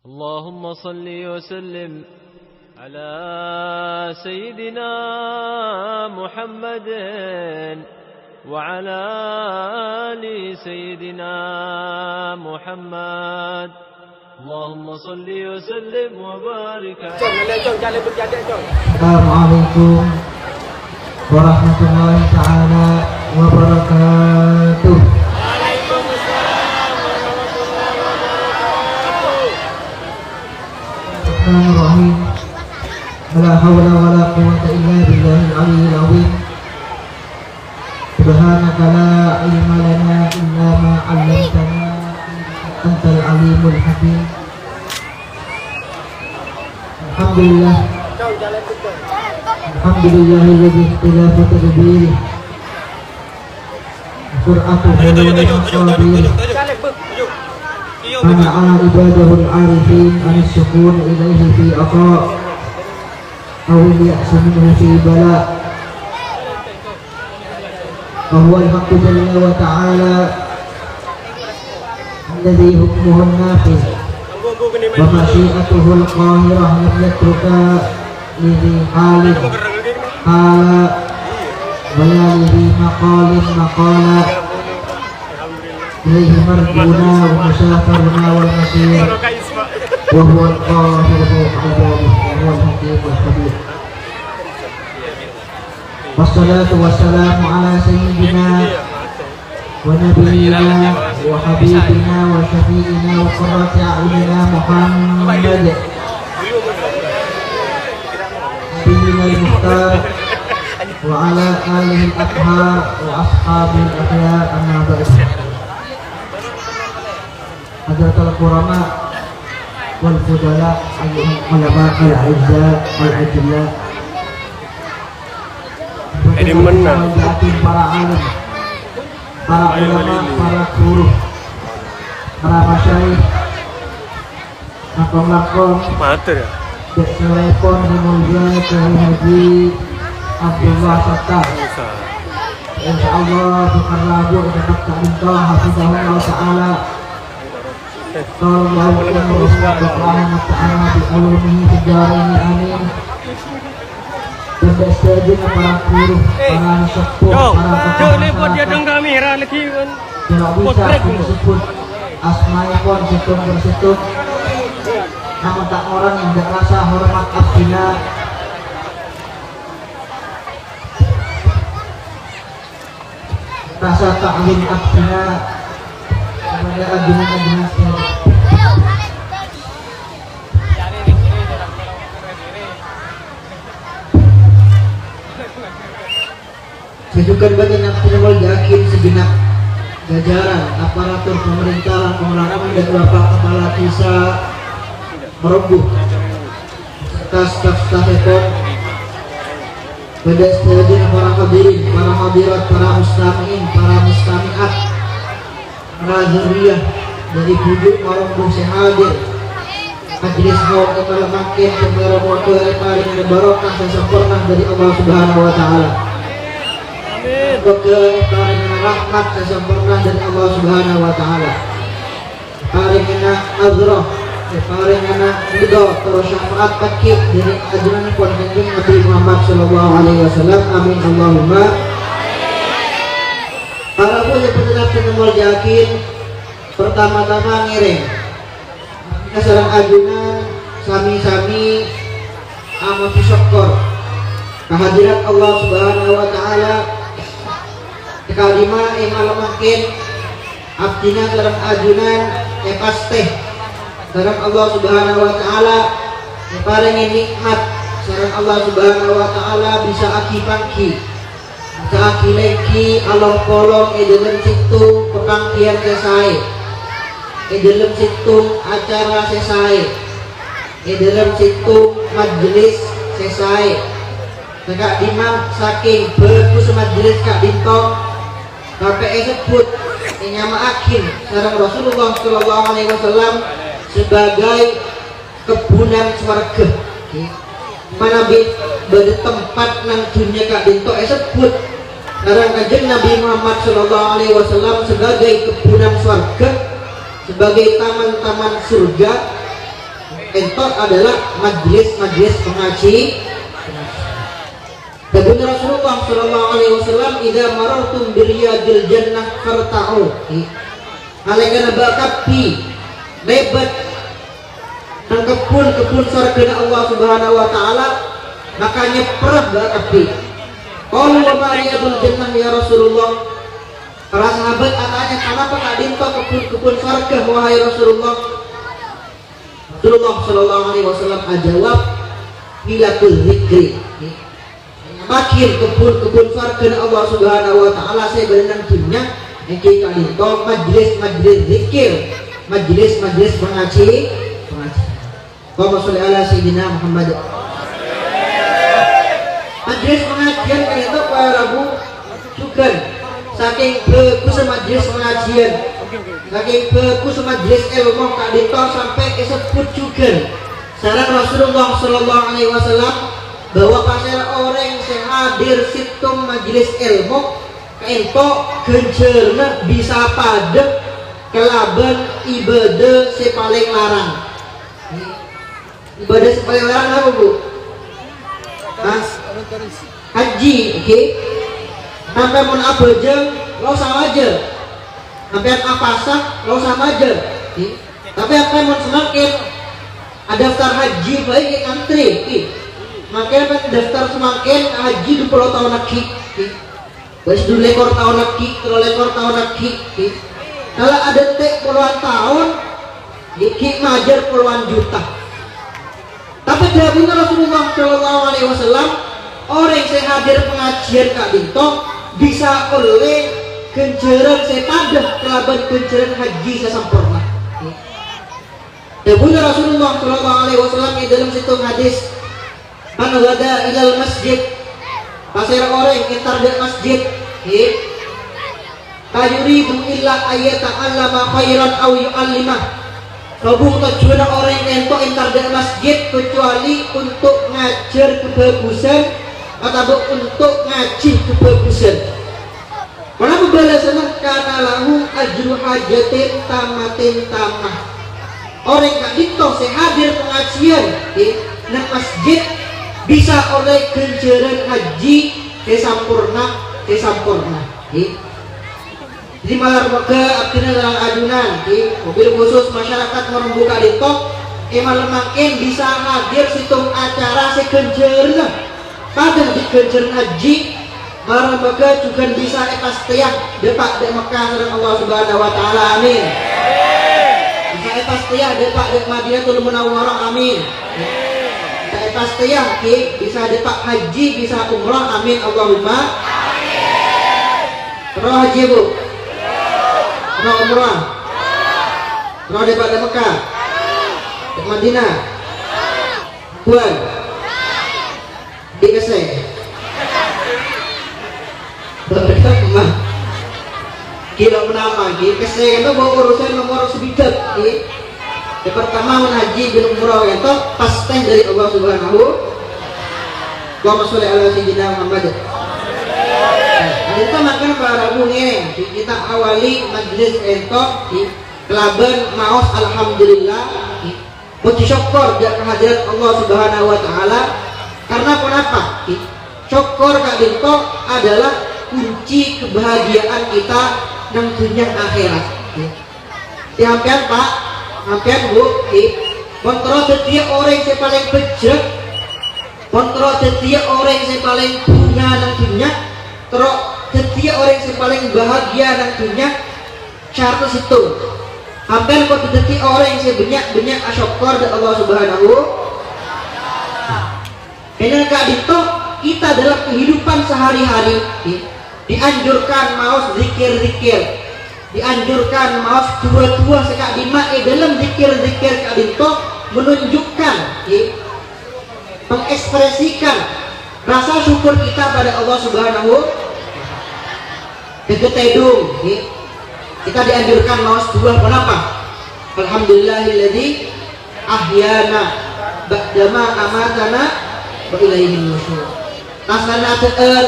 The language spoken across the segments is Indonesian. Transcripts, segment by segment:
اللهم صل وسلم على سيدنا محمد وعلى آل سيدنا محمد. اللهم صل وسلم وبارك Assalamualaikum warahmatullahi taala wabarakatuh. Bismillahirrahmanirrahim. La haula wala quwwata illa billahil aliyyil azim. Subhanaka la ilma lana illa ma 'allamtana antal alimul hakim. Alhamdulillah. Alhamdulillahilladzi ikhtilafa tadbirih. Sur'atu qadir. Mana'a ibadahul arifin anis sukun ilaihi fi aqa' awil ya'su minhu fi bala'. Fahuwa al-haqqu jalla wa ta'ala alladhi hukmuhu an-nafiz wa masyi'atuhu al-qahirah lam yatruka lidhi halin hala wala lidhi maqalin maqala ilaihi marjuna wa musyafaruna wal masir wa huwa al-qahiru al-'alim wa huwa al-hakim al-khabir. Wassalatu wassalamu ala sayyidina wa nabiyyina wa habibina wa syafi'ina wa qurrati a'yunina Muhammad nabiyina al-mukhtar wa ala alihi al-athhar wa ashabihi al-akhyar, amma ba'd. Hadratul Qurama wal Fudala ayyuhal ulama al-'izza wal-'ajilla, ini menang para alim, para ulama, para guru, para masyayikh, lakon-lakon dek telepon dimulai ke Haji Abdullah Sattar. Insyaallah dikarraju dapat ta'intoh hafizahullah ta'ala. Sallallahu alaihi wa ta'ala bi ulumihi fijarihi amin. Dan setuju para guru, para sepuh, para tidak bisa disebut asmaipun situng bersitung, namun tak orang yang tidak rasa hormat abdina rasa ta'lim abdina kepada ajunan-ajunan sekalian. Kedudukan bagi nafsu yakin segenap jajaran aparatur pemerintahan pemerintahan dan bapak kepala desa Merembuh serta staf-staf ekor pada setuju para hadirin, para hadirat, para mustami'in, para mustami'at, para zuriyah dari bujuk Merembuh sehadir majlis haul kepala makin kepala moto yang paling berbarokah dan sempurna dari Allah Subhanahu wa ta'ala. Paringana rahmat sesempurna dari Allah Subhanahu wa ta'ala, paringana azrah, paringana ridho terus syafaat pakik dari ajaran pun kanjeng Nabi Muhammad sallallahu alaihi wasallam. Amin Allahumma. Para punya pendengar penemul yakin, pertama-tama ngiring sareng ajunan sami-sami amat syukur kehadiran Allah Subhanahu wa ta'ala. Kalima malam makin abdina sareng ajunan pasteh sareng Allah Subhanahu wa ta'ala paringi nikmat sareng Allah Subhanahu wa ta'ala bisa aki pangki bisa aki leki Allah kolong dalam situ pepangkian selesai dalam situ acara selesai dalam situ majelis selesai. Kak Dimam saking bagus majelis Kak Dinto sampai sebut nyamaakin sareng Rasulullah sallallahu alaihi wasallam sebagai kebunan swarga. Mana beda tempat nang dunia Kak Dinto sebut sareng kanjeng Nabi Muhammad sallallahu alaihi wasallam sebagai kebunan swarga, sebagai taman-taman surga. entot adalah majlis pengaji. Kata Rasulullah sallallahu alaihi wasallam, "Idza marartum bi riyadil jannah farta'u." Alaikan bakapi lebat nang kebun surga Allah Subhanahu wa taala, makanya perah bakapi. Qalu wa ma riyadul jannah ya Rasulullah? Para sahabat tanya, "Kenapa kak dinto kebun surga wahai Rasulullah?" Rasulullah sallallahu alaihi wasallam ajawab, "Bilakul zikri." Makin kebun surga Allah Subhanahu wa taala saya berenang dunia yang kita dinto majlis zikir, majlis pengaji. Allahumma sholli ala sayyidina Muhammad. Majlis pengajian kan itu para Rabu juga saking bagus majlis pengajian, saking bagus majlis ilmu kak dito sampai disebut juga saran Rasulullah sallallahu alaihi wasallam bahwa pasal orang yang hadir situ majlis ilmu ento genjerna bisa padek kelaban ibadah si paling larang. Ibadah si paling larang apa bu? Haji, oke? Sampai mun abajeng lo sama aja, sampai apasah lo sama aja. Tapi apa mun semakin ada daftar haji baik antri, makanya daftar semakin haji 20 tahun lagi. Wes 2 lekor tahun lagi, 3 lekor tahun lagi. Kalau ada puluhan tahun, iki majar puluhan juta. Tapi jawabnya Rasulullah Shallallahu Alaihi Wasallam, orang yang hadir pengajian kak dinto bisa oleh genjeran sepadah kelaban genjeran haji sesempurna. Jawabnya Rasulullah Shallallahu Alaihi Wasallam di dalam situ hadis, "Man ghada ilal masjid." Pasir orang yang target masjid, "Tayuridu illa ayyata'allama khairan aw yu'allimah." Robuh tujuan orang yang entar dari masjid kecuali untuk ngajar kebagusan atau untuk ngaji kebagusan. Kenapa balasannya? Karena lahu ajru hajatin tamatin tamah. Orang yang itu hadir pengajian di masjid bisa oleh ganjaran haji kesampurna. Jadi malah warga akhirnya dalam adunan di mobil khusus masyarakat merembuka dito malah makin bisa hadir situng acara segenjerna pada di genjer haji malah warga juga bisa pastiyah depak di Mekah dengan Allah Subhanahu wa taala, amin. Bisa pastiyah depak di Madinatul Munawwarah, amin. Bisa pastiyah bisa depak haji, bisa umrah, amin Allahumma amin. Terus haji bu, terus umrah, terus depak di Mekah, di Madinah, buan, di Keseh. Berkata kilo menama, Keseh itu bawa urusan nomor sebidat. Yang pertama haji bin umrah itu pasti dari Allah Subhanahu. Allahumma sholli ala sayyidina Muhammad. Kita makan para bunyi kita awali majlis entok di kelaban maos alhamdulillah puji syukur dan kehadiran Allah Subhanahu wa taala. Karena kenapa? Syukur kak dinto adalah kunci kebahagiaan kita dan dunia akhirat. Di hampian pak, hampian bu, kontrol setiap orang yang paling bejat, kontrol setiap orang yang paling punya dan dunia, terus setiap orang yang paling bahagia dan dunia, syarat itu. Hampir kok setiap orang yang banyak syukur dari Allah Subhanahu. Dengan kak dinto kita dalam kehidupan sehari-hari dianjurkan maus zikir-zikir, dianjurkan maus dua-dua sekak lima dalam zikir-zikir kak dinto menunjukkan mengekspresikan rasa syukur kita pada Allah Subhanahu. Kegetedung kita dianjurkan maus dua, kenapa? Alhamdulillahilladzi ahyana ba'dama amatana wa ilaihin nusyur. Tasana teer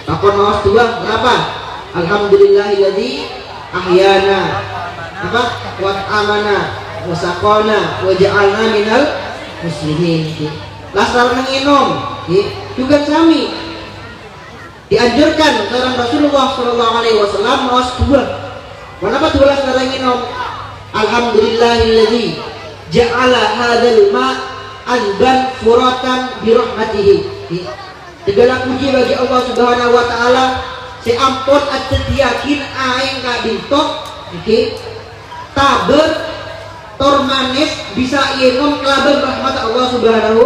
takon maus dua, kenapa? Alhamdulillahilladzi ahyana apa? Wa amana wa saqana wa ja'alna minal muslimin. Lasar menginum juga sami dianjurkan dalam Rasulullah sallallahu alaihi wasallam maos dua. Kenapa dua lasar menginum? Alhamdulillahilladzi ja'ala hadzal ma' azban furatan bi rahmatihi. Segala puji bagi Allah Subhanahu wa taala, seampun at-yakin aing ka bintok taber tor manis bisa inum kelaban rahmat Allah Subhanahu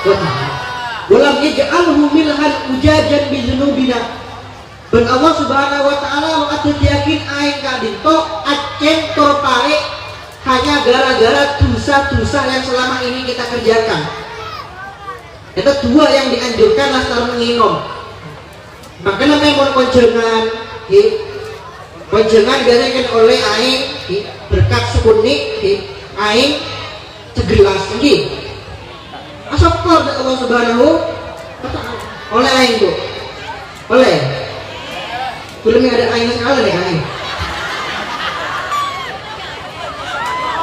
wa taala. Walam yaj'alhu milhan ujajan bi dzunubina. Dan Allah Subhanahu wa taala at-yakin aing ka bintok acen tor pare hanya gara-gara dosa-dosa yang selama ini kita kerjakan. Itu dua yang dianjurkan lasar menginum. Maka namanya mau konjengan, konjengan diadakan oleh aing berkat sekunik, aing segelas lagi. Asapor dari Allah Subhanahu oleh aing bu, oleh. Belum ada aing sekali nih aing.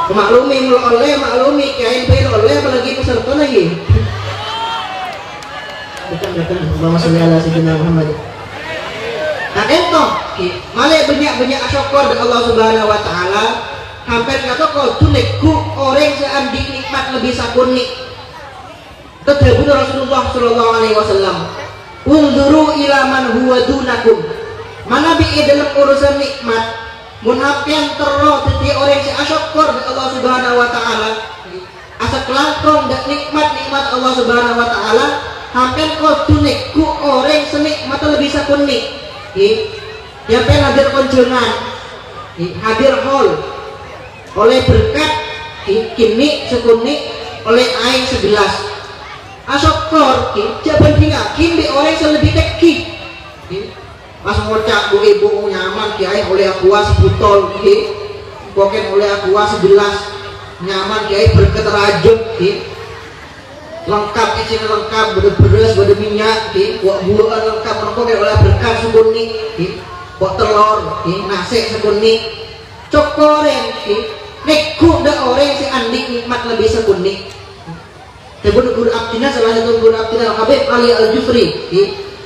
Maklumi maklumi kain pil oleh apalagi peserta lagi. Bukan Allahumma sholli ala sayyidina Muhammad. Nah ento malah banyak syukur dari Allah Subhanahu wa taala hampir kata kau tunekku orang seandi nikmat lebih sakunik. Tetapi Rasulullah sallallahu alaihi wasallam unzuru ila man huwa dunakum. Mana bi dalam urusan nikmat mun hampian terro teti orang si syukur dari Allah Subhanahu wa taala. Asa kelangkong dan nikmat Allah Subhanahu wa taala hampir kau tunik ku orang senik mata lebih sakunik. Ya pen hadir konjengan, hadir hall oleh berkat kini sekunik oleh aing segelas. Asokor jaban tinggakin di orang selebih teki. Pas ngocak bu ibu nyaman kiai oleh aqua sebutol, boken oleh aqua segelas nyaman kiai berkat rajut. Lengkap isinya lengkap, beres beda minyak, buat buluan lengkap, mereka oleh berkat sekunik, buat telur, nasi sekunik, cokoreng, neku dah orang si andik nikmat lebih sekunik. Tapi guru abdina salah satu guru abdina Habib Ali Al Jufri,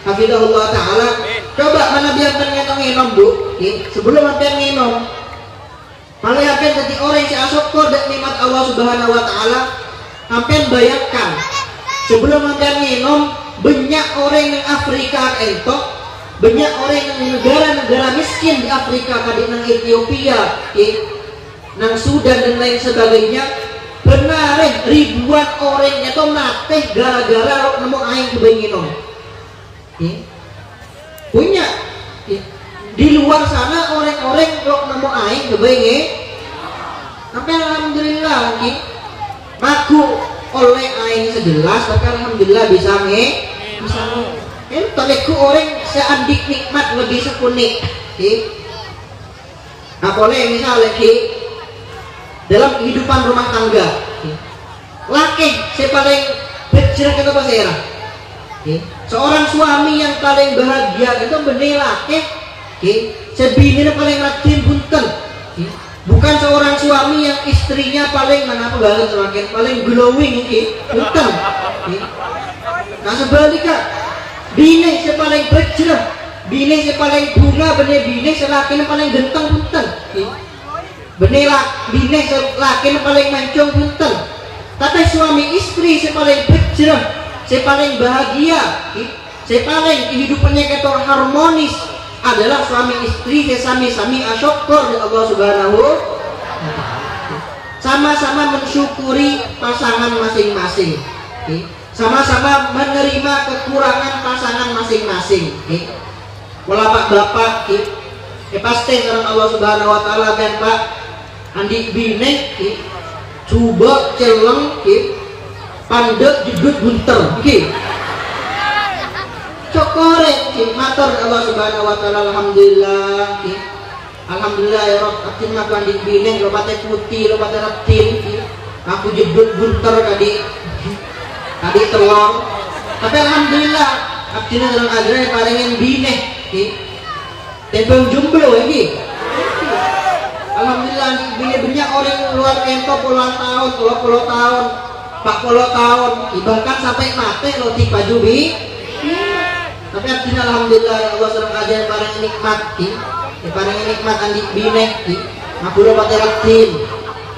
hafizahullah taala, coba mana biar pengen nginom bu, sebelum hampir nginom, malah hampir jadi orang si asokor dan nikmat Allah Subhanahu wa taala. Hampir bayangkan sebelum hampir minum banyak orang yang Afrika entok, banyak orang yang negara-negara miskin di Afrika tadi nang Ethiopia, nang Sudan dan lain sebagainya, benar ribuan orang itu mati gara-gara nemu air kebayi minum. Punya di luar sana orang-orang kalau nemu air kebayi, sampai alhamdulillah Maku oleh aing segelas, tapi alhamdulillah bisa Entahku orang seandik nikmat lebih sekunik. Nah boleh misalnya dalam kehidupan rumah tangga, laki saya paling bercerita ke apa saya? Seorang suami yang paling bahagia itu benih laki, sebini paling rajin punten. Bukan seorang suami yang istrinya paling mana apa banget semakin paling glowing bukan. Nah sebaliknya bini saya paling bercerah, bini saya paling bunga, bini selakin paling genteng punten. Bini selakin paling mancung punten. Tapi suami istri saya paling bercerah, saya paling bahagia, saya paling kehidupannya ketor harmonis adalah suami istri sami-sami asyukur dari Allah Subhanahu wa taala. Sama-sama mensyukuri pasangan masing-masing. Sama-sama menerima kekurangan pasangan masing-masing. Wala bapak pasti karena Allah Subhanahu wa taala kan Pak andi bine coba celeng pandek jedut bunter Cokore matur Allah Subhanahu wa taala alhamdulillah. Alhamdulillah ya Rabb, atin mah kan dibineng lo pate putih, lo pate reptil. Aku jedut bunter tadi telur. Tapi alhamdulillah atina dalam agama paringin bineh. Tempel jomblo lagi. alhamdulillah bini orang luar kento puluhan tahun, 20 tahun, 40 tahun, bahkan sampai mati lo di baju bi. Tapi artinya alhamdulillah ya Allah serang aja barang nikmat ki, barang nikmat andi bini ki, ngapulo pate raktin,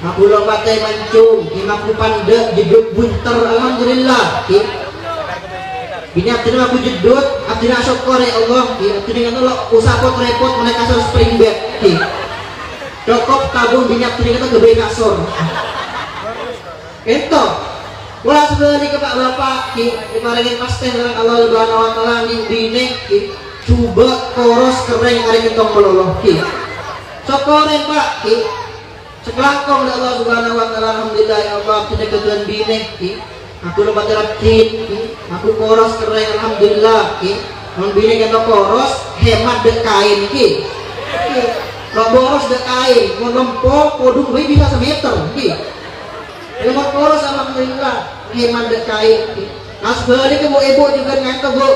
ngapulo pate mancung, ngapu pande jeduk bunter alhamdulillah ki. Bini artinya aku jedut, artinya syukur ya Allah ki, artinya kan lo usaha pot repot mereka kasur spring bed ki. Cokop tabung bini artinya kita gede kasur. Itu bola sebeli ke Pak Bapak ki diparengin pasten dengan Allah Subhanahu wa taala ning bini ki coba koros kering ari kentong meloloh ki sokoren Pak ki sekelangkong dari Allah Subhanahu wa taala alhamdulillah ya Allah tidak ketuan bini ki aku lupa teratin ki aku koros kering alhamdulillah ki non bini kena koros hemat dek kain ki lo boros dek kain mau lempok kodung bisa semeter ki Lemot poros alhamdulillah hemat dek kain. Nah sebalik ibu juga ngangkat bu.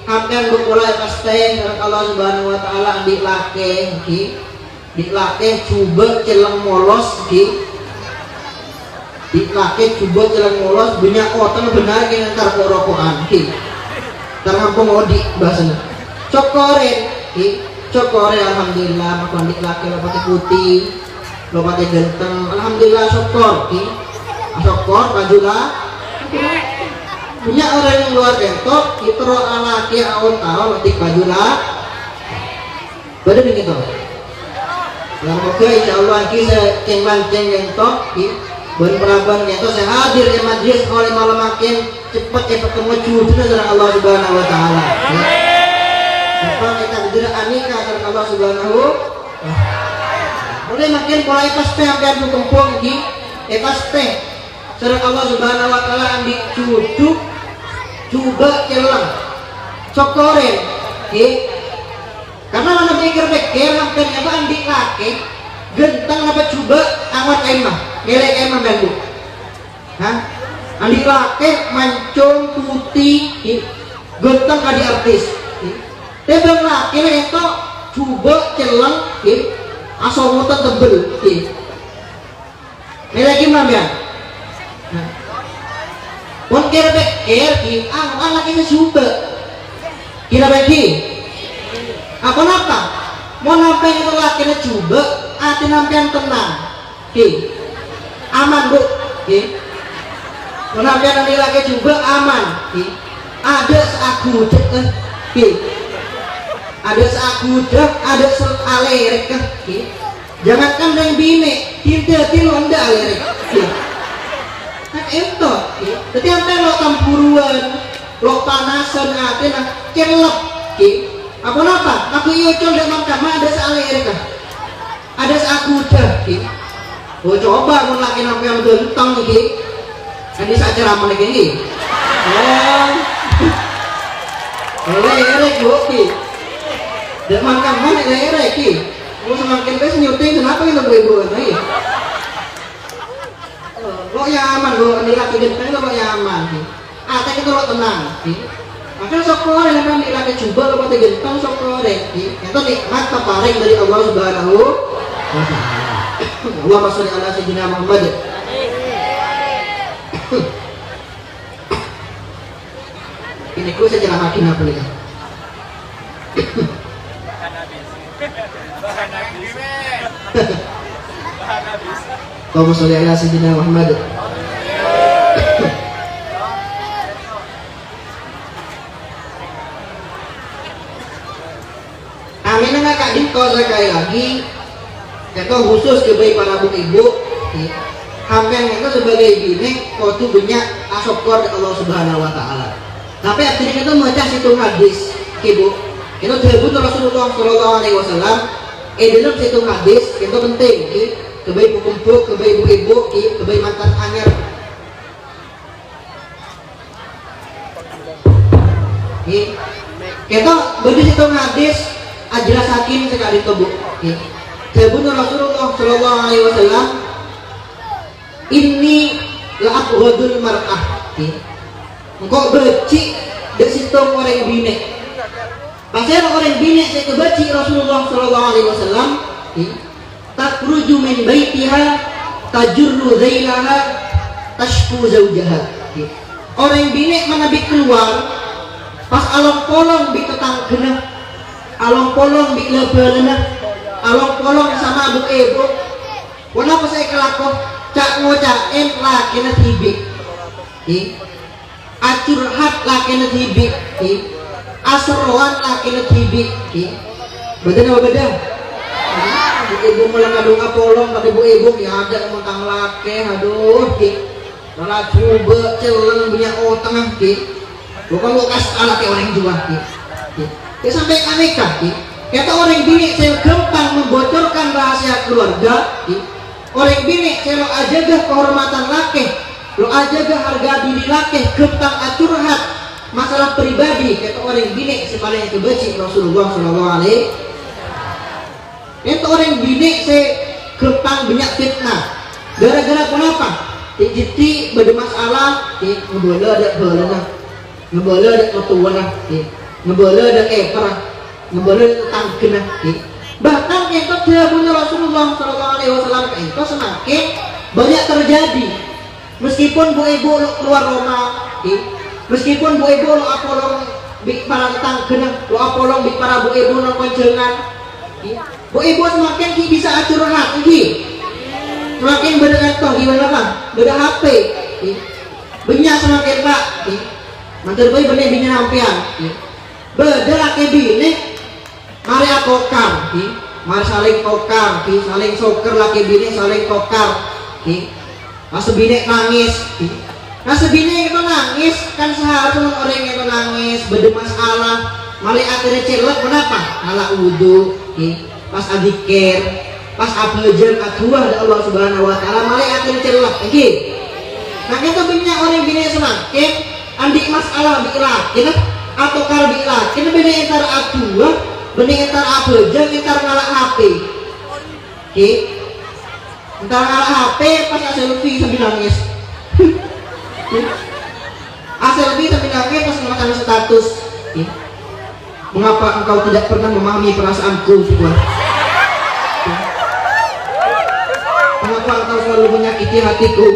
Hampir mulai pasti Allah Subhanahu Wa Taala di lake, di lake coba celeng molos, di lake coba celeng molos banyak orang benar yang ntar porokoan, terhampung odi bahasanya. Cokoren alhamdulillah makan di lake lepas putih. Lo pakai ganteng, alhamdulillah syukur ki, syukur bajulah. Punya orang yang luar bentok, kita roh alaki awal tahun letik bajulah. Bener begitu. Yang oke, insya Allah kita ceng-ceng bentok ki, berperaban gitu. Saya hadir di majlis oleh malam makin cepat ketemu cucu dari Allah Subhanahu Wa Taala. Cepat kita bergerak anika dari Allah Subhanahu. Oleh makin mulai pasti hampir berkumpul di pasti serang Allah Subhanahu Wa Taala ambil cucu coba celang cokoren karena mana pikir hampir apa ambil laki gentang apa coba awat emah nilai emah bandu ambil laki mancung putih gentang kadi artis tebang laki itu coba celang asal mutan tebel nilai gimana ya pun kira bekir lagi ngesuba kira beki apa mau nampai itu laki ngesuba hati nampian tenang aman bu mau nampian nanti laki coba aman ada seaku ada seakudah, ada alerek kan? Jangankan yang bini, tidak anda alerek. Kan itu, jadi apa lo tampuruan, lo panasan hati nak kelep. Apa? Aku iyo col dan mama ada sealerek kan? Ada seakudah. Oh coba mau laki nampak yang gentong ni. Ini saja ramai lagi. Alerek bu. Dan makan mana daerah ki, mau semakin bes nyuting kenapa kita beribu lagi? Lo nyaman lo, ini laki genteng lo nyaman ki. Tapi kita lo tenang ki. Makanya sokore lepas ini laki coba lo pati genteng sokore ki. Itu nikmat terparing dari Allah Subhanahu Wa Taala. Allahumma sholli ala sayyidina Muhammad. Ini ku saya jelas makin apa nih? Allahumma sholli ala sayyidina Muhammad. Amin enggak kak Diko sekali lagi. Itu khusus kepada para ibu. Hampir itu sebagai bini kau tuh banyak asyukur Allah Subhanahu Wa Taala. Tapi artinya kita membaca situ hadis, ibu. Kita disebut Rasulullah Shallallahu Alaihi Wasallam. Dalam situ hadis itu penting, kebaik kumpul, kebaik ibu-ibu, kebaik mantan anyar. Kita berdiri situ hadis, ajelas hakim sekali tubuh. Disebut Rasulullah Shallallahu Alaihi Wasallam. Ini la'abghadul mar'ah. Engkau benci dari situ orang bini. Pasal orang bini saya kebaci Rasulullah Sallallahu Alaihi Wasallam. takruju min baitiha tajurru zailaha tashku zaujaha. Orang yang bini mana bi keluar pas along polong bi tetang kena, along polong bi lebelena, along polong sama bu ibu. Kenapa saya kelako cak ngocain laki na tibi, acurhat laki na tibi, asroan laki na tibi. Beda apa beda? Bu ibu mulai kadung polong pada bu ibu ya ada mentang laki, aduh. Malah coba celeng punya tengah bukan lukas anak orang jual ya sampai aneka kata orang bini saya gampang membocorkan rahasia keluarga. Orang bini saya lo ajaga kehormatan laki, lo ajaga harga diri laki, gampang curhat masalah pribadi. Kata orang bini sepaling kebenci Rasulullah SAW. Kata orang bini saya gampang banyak fitnah. Gara-gara kenapa? Jadi pada masalah ngebala ada balana, ngebala ada ketuana, ngebala ada ekor, ngebala ada tangkena. Bahkan itu dia punya Rasulullah SAW itu semakin banyak terjadi. Meskipun bu ibu keluar rumah, meskipun bu ibu lo apolong bik para tangkena, lo apolong bik para bu ibu lo koncengan, bu ibu semakin bisa curhat lagi. Semakin beda toh gimana Pak? Beda HP. Banyak semakin Pak. Mantul boy bener bini nampian. Beda laki bini. Mari akokar. Mari saling kokar. Saling soker laki bini saling kokar. Pas bini nangis. Nah sebini itu nangis kan seharusnya orang itu nangis beda masalah. Mari akhirnya celek kenapa? Ala wudhu. Pas adikir. Pas abajang aduah dari Allah Subhanahu Wa Taala malah akan celak lagi. Nah kita punya orang bini semakin andik masalah bikin atau kalau bikin bini entar aduah, bini entar abajang, entar ngalah HP. Entar ngalah HP pas selfie sambil nangis. Selfie sambil nangis pas ngemakan status. Mengapa engkau tidak pernah memahami perasaanku sebuah? Mengapa engkau selalu menyakiti hatiku?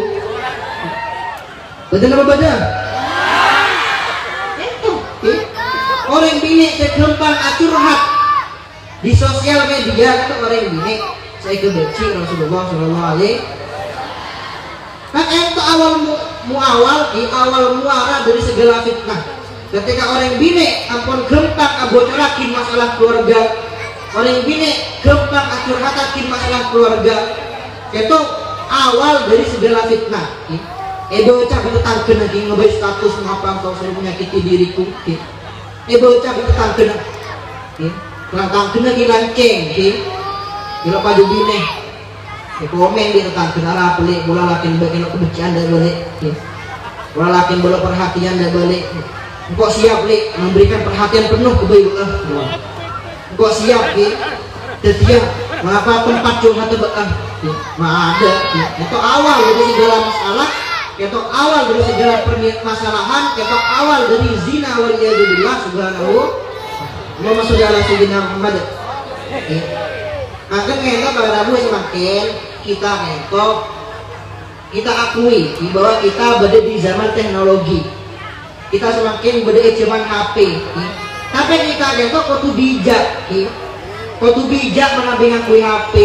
Betul apa betul? Itu orang bini saya gampang curhat di sosial media. Itu orang bini saya kebenci Rasulullah SAW. Kan itu awal muara dari segala fitnah. Ketika orang bini ampun gampang abocorakin masalah keluarga, orang bini gampang curhatakin masalah keluarga. Itu awal dari segala fitnah. Bocah bertetangga lagi ngebahas status mengapa engkau selalu menyakiti diriku. Bocah bertetangga lagi lagi lanceng. Bila padu bine, komen di tetangga arah pelik bola lakin bagian kebencian dan balik. Bola lakin bola perhatian dan balik. Engkau siap li memberikan perhatian penuh ke bayi Allah. Engkau siap li setiap mengapa tempat curhat terbekam. Ada itu awal dari segala masalah, itu awal dari segala permasalahan, itu awal dari zina waliyadzubillah subhanahu wa ta'ala. Muhammad. Akan ngentok pada Rabu semakin kita ngentok, kita akui bahwa kita berada di zaman teknologi. Kita semakin berada di zaman HP. Tapi kita ngentok kudu bijak, kudu bijak menambah ngakui HP.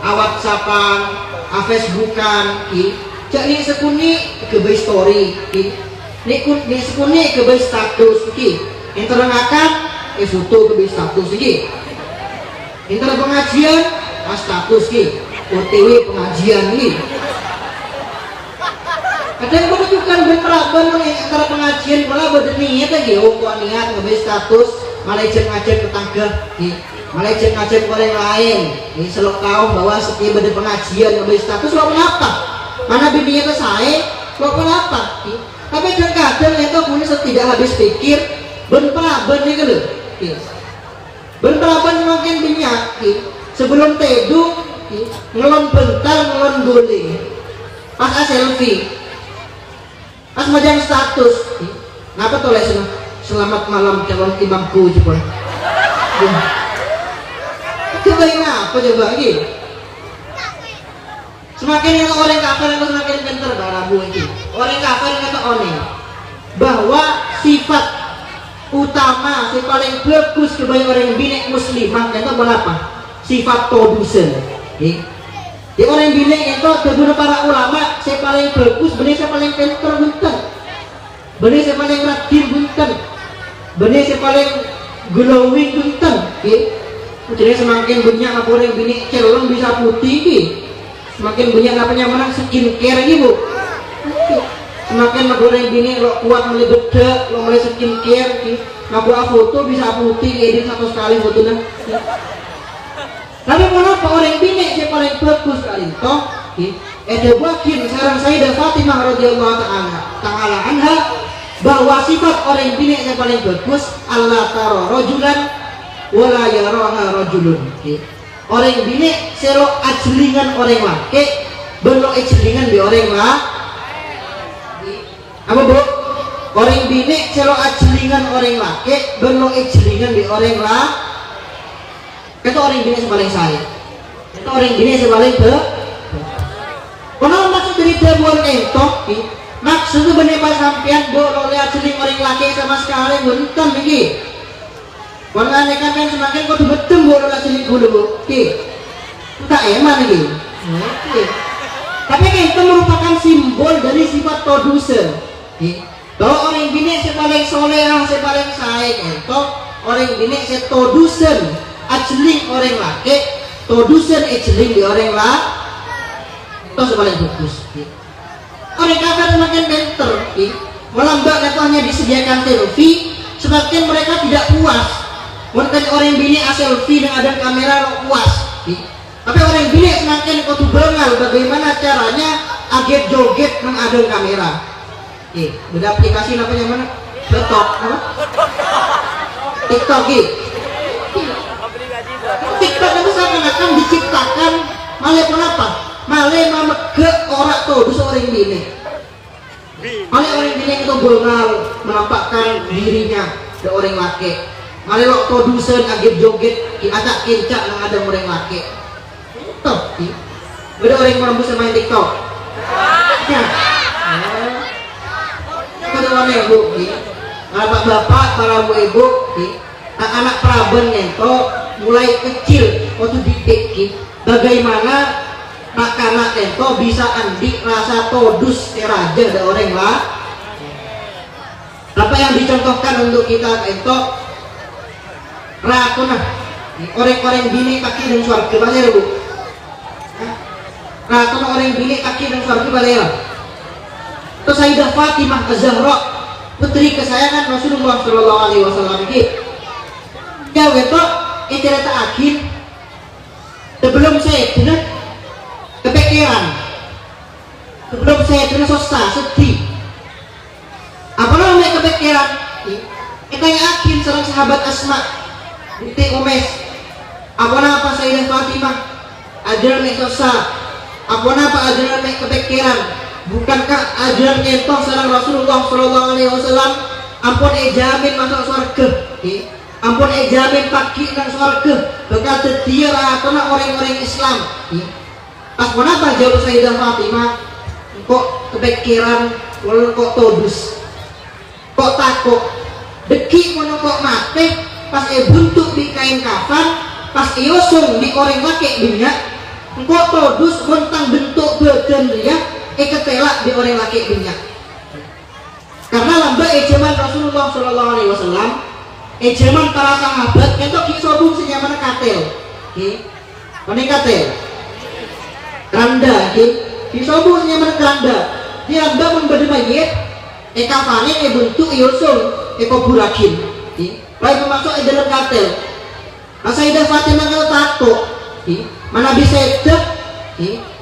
WhatsAppan, Facebookan, cak ni sekuni ke by story, ni sekuni ke by status, yang terangkan foto ke by status, yang pengajian, status, OTW pengajian ni. Kadang pada bukan berperaban antara pengajian, malah berniat lagi, niat ke by status, malah ngajak tetangga, malah ngajak orang lain. Ini selalu tahu bahwa setiap ada pengajian ngambil status lo kenapa? Mana bininya ke saya? Lo kenapa? Tapi kadang-kadang itu punya tidak habis pikir berperaban nih kalau berperaban makin banyak sebelum teduh ngelon bentar ngelon guling pas selfie pas macam status kenapa tuh lesnya selamat malam calon imamku coba. Coba ini apa coba lagi? Semakin yang orang kafir itu semakin pinter barabu ini. Orang kafir kata one bahwa sifat utama, si paling bagus kepada orang binek muslimah itu berapa? Sifat todusen. Di orang binek itu kedua para ulama, si paling bagus, benar si paling pinter bunten, benar si paling rajin bunten, benar si paling glowing bunten. Jadi semakin banyak apa orang binek celong bisa putih. Semakin banyak apanya mana skincare gitu bu. Semakin magoreng bini lo kuat mulai beda, lo mulai skincare gitu. Ngaku foto bisa putih edit satu sekali fotonya. Tapi kenapa orang bini yang paling bagus kali toh? Ada bakin sarang Sayyidah Fatimah radhiyallahu taala anha bahwa sifat orang bini yang paling bagus Allah taro rojulan wala yaraha rojulun. Orang bini sero ajlingan orang laki belok ajlingan di orang laki apa bu? Orang bini sero ajlingan orang laki belok ajlingan di orang laki itu orang bini sepaling saya itu orang bini sepaling be kenapa maksud dari dabuan entok maksudnya bener pas sampean bu lo lihat ajling orang laki sama sekali bentar nih warna nekan kan semakin kau betul boleh sini dulu bu, tak eman lagi. Tapi kan itu merupakan simbol dari sifat todusen. Bahwa orang bini sepaling soleh, sepaling saik, itu orang bini setodusen, ajling orang laki, todusen ajling di orang laki, itu sepaling bagus. Orang kafir semakin pinter, melambat hanya disediakan selfie, semakin mereka tidak puas. Mungkin orang bini selfie dengan ada kamera lo puas. Tapi orang bini semakin kau tuh bengal bagaimana caranya aget joget dengan ada kamera. Beda aplikasi namanya mana? TikTok, apa? TikTok TikTok itu seakan-akan diciptakan malah kenapa? Malah memegek orang tuh orang bini. Malah orang bini itu bengal menampakkan dirinya ke orang laki. Malah lo todusen agak joget diacak kincak yang ada orang laki. Tuh, beda orang bisa main TikTok. Ya. Kedua nih bu, bapak para ibu, anak praben itu mulai kecil waktu didik, bagaimana anak itu bisa andik rasa todus raja ada orang lah. Apa yang dicontohkan untuk kita itu rakuna orang-orang bini kaki dan suarga balera bu. Rakuna orang bini kaki dan suarga balera. Itu Sayyidah Fatimah Az-Zahra putri kesayangan Rasulullah Shallallahu Alaihi Wasallam ini. Jauh itu cerita akhir sebelum saya tidak kepikiran, sebelum saya tidak susah sedih. Apa namanya kepikiran? Kita yang akhir seorang sahabat Asma Binti Umes, apa napa Sayyidah Fatimah ajaran yang susah, apa napa ajaran yang kepikiran, bukankah ajaran itu seorang Rasulullah Shallallahu Alaihi Wasallam ampun jamin masuk surga, ampun jamin pagi dan surga bakal setia karena orang-orang Islam. Pas kenapa jawab Sayyidah Fatimah kok kepikiran, kok todus, kok takut, deki mana kok mati pas buntuk di kain kafan, pas iosong di koreng laki minyak, engkau todus mentang bentuk badan dia, ketelak di orang laki minyak. Karena lamba ejaman Rasulullah Shallallahu Alaihi Wasallam, ejaman para sahabat, itu kisobung senyaman katel, mana katel, randa, kisobung senyaman randa, dia randa memberi mayat, kafanin bentuk iosong, kuburakin. Baik masuk di dalam katil. Sayyidah Fatimah kalau takut, mana bisa itu?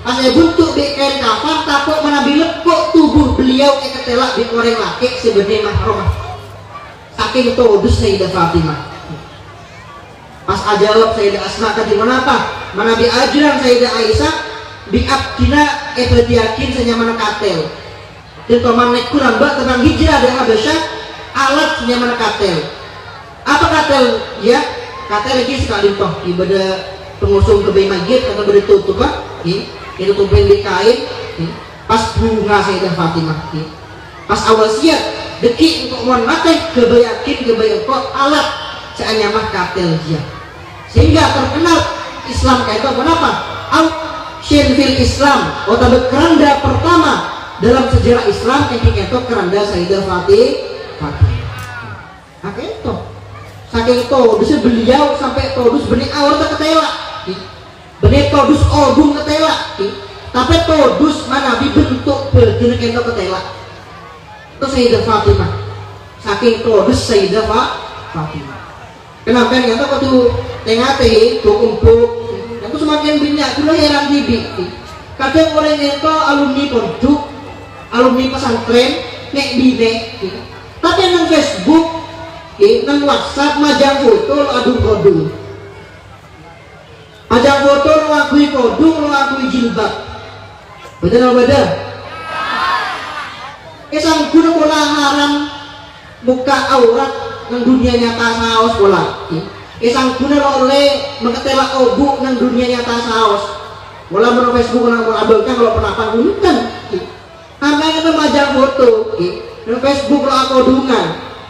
Pas bentuk di kain kafan takut mana bila kok tubuh beliau ketelak di orang laki sebenarnya mahrum. Saking todus Sayyidah Fatimah. Pas ajawab Sayyidah Asma kata mana apa? Mana diajaran Sayyidah Aisyah biabdina ebadiakin senyaman katil. Dan teman naik kurang bak tentang hijrah dari Habasyah alat senyaman katil. Apa katel ya? Katel lagi sekali toh ibadah pengusung ke bayi masjid atau bertutup pak? itu tumpeng di kain, pas bunga Sayyidah Fatimah, pas awal siap deki untuk memakai kebayakin kok alat seanya mah katel dia, sehingga terkenal Islam kayak itu. Kenapa? Al-Shin fil Islam, otak keranda pertama dalam sejarah Islam ketika itu keranda Sayyidah Fatimah. Nah itu saking todus beliau sampai todus benih awal ketela, benih todus obung ketela, tapi todus mana dibentuk berjenis itu ketela itu Sayyidah Fatimah. Saking todus Sayyidah Fatimah. Kenapa yang itu waktu tengah kumpul itu semakin banyak dulu heran bibi. Kadang orang itu alumni pondok, alumni pesantren, nek bine, tapi nang Facebook, nang WhatsApp majang foto lo adu kodung, majang foto lo akui kodung, lo akui jilbab, betul atau beda? Sang guna pola haram buka aurat nang dunia nyata saos pola. Sang guna lo oleh mengetela obu nang dunia nyata saos. Bola menurut Facebook nang abangkan kalau pernah panggungan. Karena itu majang foto, nang Facebook lo akodungan,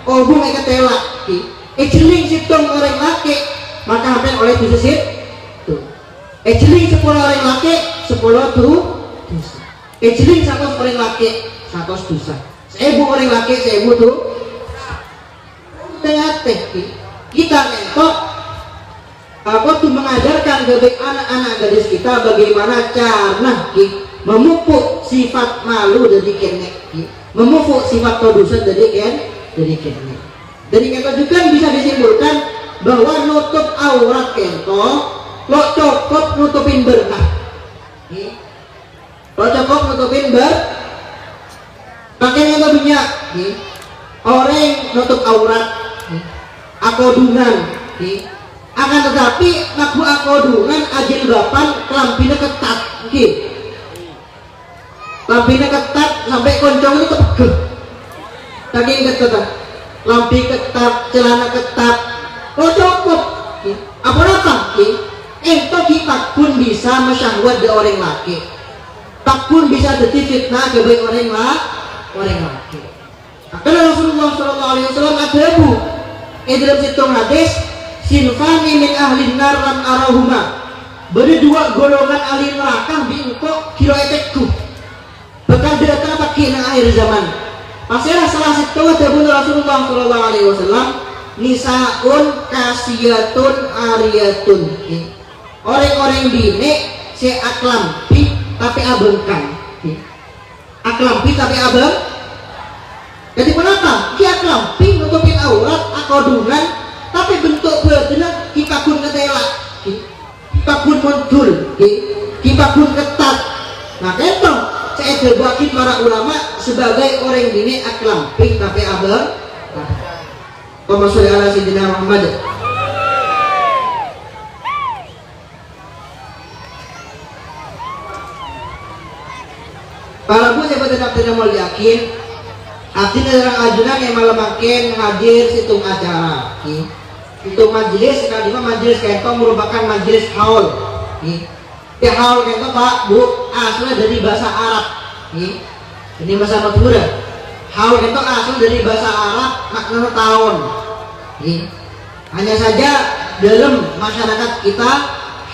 obu mengetela. Jeling sitong orang laki maka hampir oleh bisa sit. Jeling 10 orang laki 10 tuh. Jeling 100 orang laki 100 dosa. 1000 orang laki 1000 tuh. Kita nentok aku tuh mengajarkan kepada anak-anak gadis kita bagaimana cara memupuk sifat malu dari kenek, memupuk sifat todusan dari kenek. Dari kita juga bisa disimpulkan bahwa nutup aurat kento lo cukup nutupin berkah, lo cukup nutupin pakai yang banyak, orang nutup aurat akodungan, akan tetapi lagu akodungan ajil bapan kelampinnya ketat, kelampinnya ketat sampai koncong itu kepegel, tadi ketat, lampi ketat, celana ketat, oh cukup, apa? Ento kita pun bisa mesyahwat dari orang laki, tak pun bisa jadi fitnah kebaik orang laki. Karena Rasulullah SAW ada bu, dalam situng hadis, sinfani min ahlin nar lam arahuma, beri 2 golongan ahli neraka biungkok kilo etekku, bakal datang pakai nang akhir zaman. Pasirah salah situ ada bu Rasulullah SAW, nisaun kasiyatun ariyatun, orang-orang bine si aklampi tapi abengkan, aklampi tapi abeng. Jadi kenapa? Dia kelamping nutupin aurat, akodungan, tapi bentuk badannya kita pun ketela, kita pun muncul, kita pun ketat. Nah, itu saya terbakin para ulama sebagai orang ini kelamping tapi abang. Allahumma sholli ala sayyidina Muhammad. Para bu saya tidak mau yakin. Artinya orang ajunan yang malam makin hadir situng acara, itu majelis sekali majelis kento merupakan majelis haul, haul kento pak bu asalnya dari bahasa Arab, ini bahasa Madura. Haul kento asal dari bahasa Arab maknanya tahun, hanya saja dalam masyarakat kita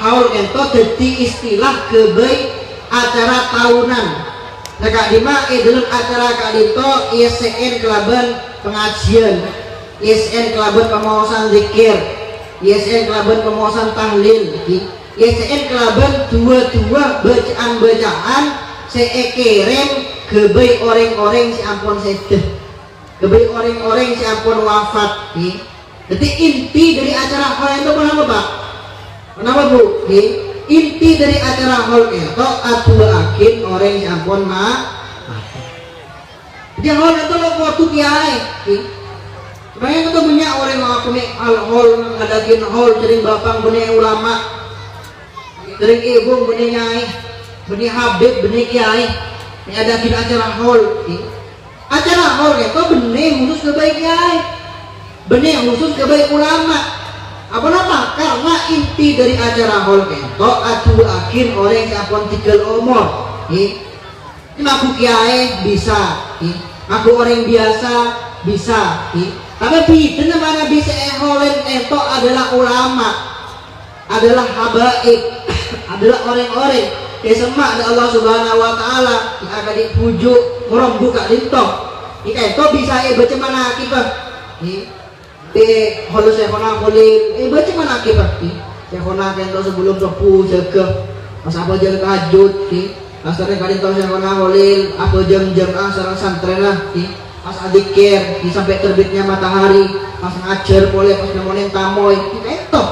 haul kento jadi istilah kebaik acara tahunan. Nah kak Dima dalam acara kak Dito ISN kelaban pengajian, ISN kelaban pemawasan zikir, ISN kelaban pemawasan tahlil, ISN kelaban dua bacaan saya kirim kebaik orang-orang si ampun sedah, kebaik orang-orang si ampun wafat. Jadi inti dari acara hal itu kenapa pak? Kenapa bu? Inti dari acara hal itu aduakin orang yang ampun jadi hal itu lo waktu kiai sebenarnya itu banyak orang yang aku nih hal ngadakin hal sering bapak benih ulama sering ibu benih nyai benih habib benih kiai ngadakin acara hal itu benih khusus kebaik kiai, benih khusus kebaik ulama. Apa napa? Karena inti dari acara hol kento adu akhir orang yang apon tikel umur. Ini aku kiai bisa, aku orang biasa bisa. Tapi bidana mana bisa holen ento adalah ulama, adalah habaib, adalah orang-orang yang semak ada Allah Subhanahu Wa Taala yang akan dipujuk orang buka lintok. Ito bisa baca mana kita? Kalau saya kena boleh, baca mana kita? Saya kena kento sebelum sepuh jaga, pas apa jaga tahajud, asarnya kadang tahu saya kena boleh, apa jam-jam sarang santren lah, pas adikir, sampai terbitnya matahari, pas ngajar boleh, pas nemonin tamoy, itu.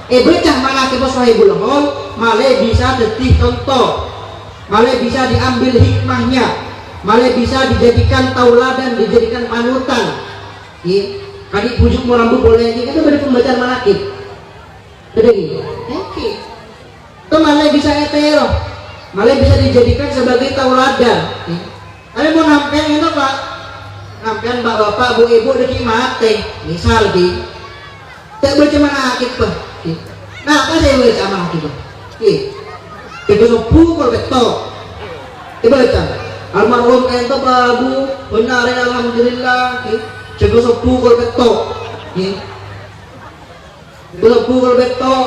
Baca mana kita sahibul hol, malah bisa detik contoh, malah bisa diambil hikmahnya, malah bisa dijadikan tauladan, dijadikan panutan. Kali pujuk merambu boleh ini kan dari pembacaan manakib. Jadi, oke. Itu malah bisa etero, malah bisa dijadikan sebagai tauladan. Kalian mau nampian itu pak, nampian bapak, bu ibu deki mati, misal di, tak baca manakib pak. Nah, apa saya baca manakib pak? Itu sepuh kalau betul. Baca. Almarhum ento babu benar alhamdulillah. Jaga sepuh kalau betul, jaga sepuh kalau betul,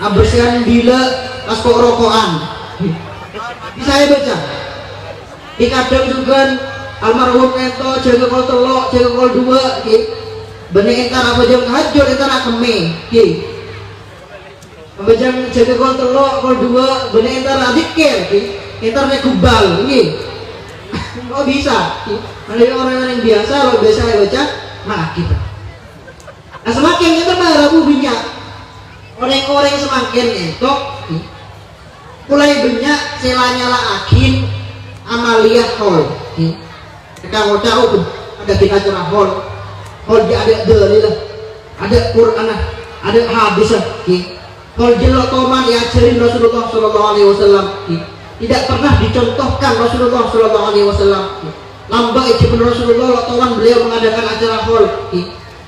abersihan bila pas kok rokokan, bisa saya baca. Di kadang juga almarhum ento jaga kol telok, jaga kol dua, bener entar apa jam hajur entar akeme, apa jam jaga kol telok kol dua, bener entar adikir, entar nekubal, oh bisa. Ada orang-orang yang biasa, kalau biasa saya baca, nah kita. Nah semakin kita merabu banyak orang-orang yang semakin itu, mulai banyak selanyala akin amaliyah hol. Kita mau tahu ada kita cerah hol dia ada dalil, ada Quran, ada hadis. Hol jelok toman diajarin Rasulullah Sallallahu Alaihi Wasallam. Tidak pernah dicontohkan Rasulullah Sallallahu Alaihi Wasallam. Lambat ijibun Rasulullah lotoman beliau mengadakan acara hol.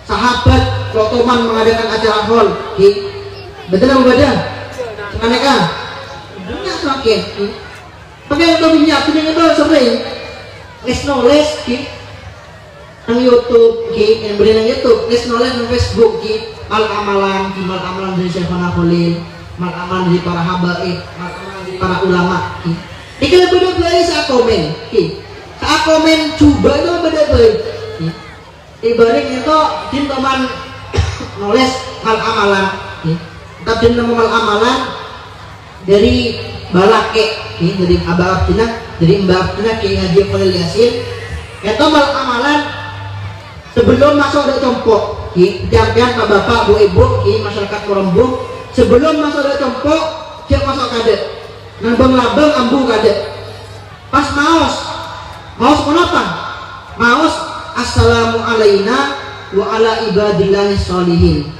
Sahabat lotoman mengadakan acara hol. Betul apa betul? Mereka banyak semakin. Pakai itu minyak, punya itu sering. Les knowledge nang YouTube, yang beri nang YouTube, les knowledge nang Facebook, mal amalan dari Syekhana Khalil, mal amalan dari para habaib, mal amalan dari para ulama. Iki lebih dari saat komen. Saat komen coba itu beda-beda. Ibarat itu din teman nulis hal amalan. Kita din mal amalan dari balake, dari abah Abdina, dari mbak Abdina ke Haji Khalil Yasin. Itu mal amalan sebelum masuk ada compok. Jampian pak bapak bu ibu, masyarakat Korombo sebelum masuk ada compok dia masuk kadet. Nambang labang ambu kadet. Pas Maus kenapa? Maus assalamu alaina wa ala ibadillahi sholihin.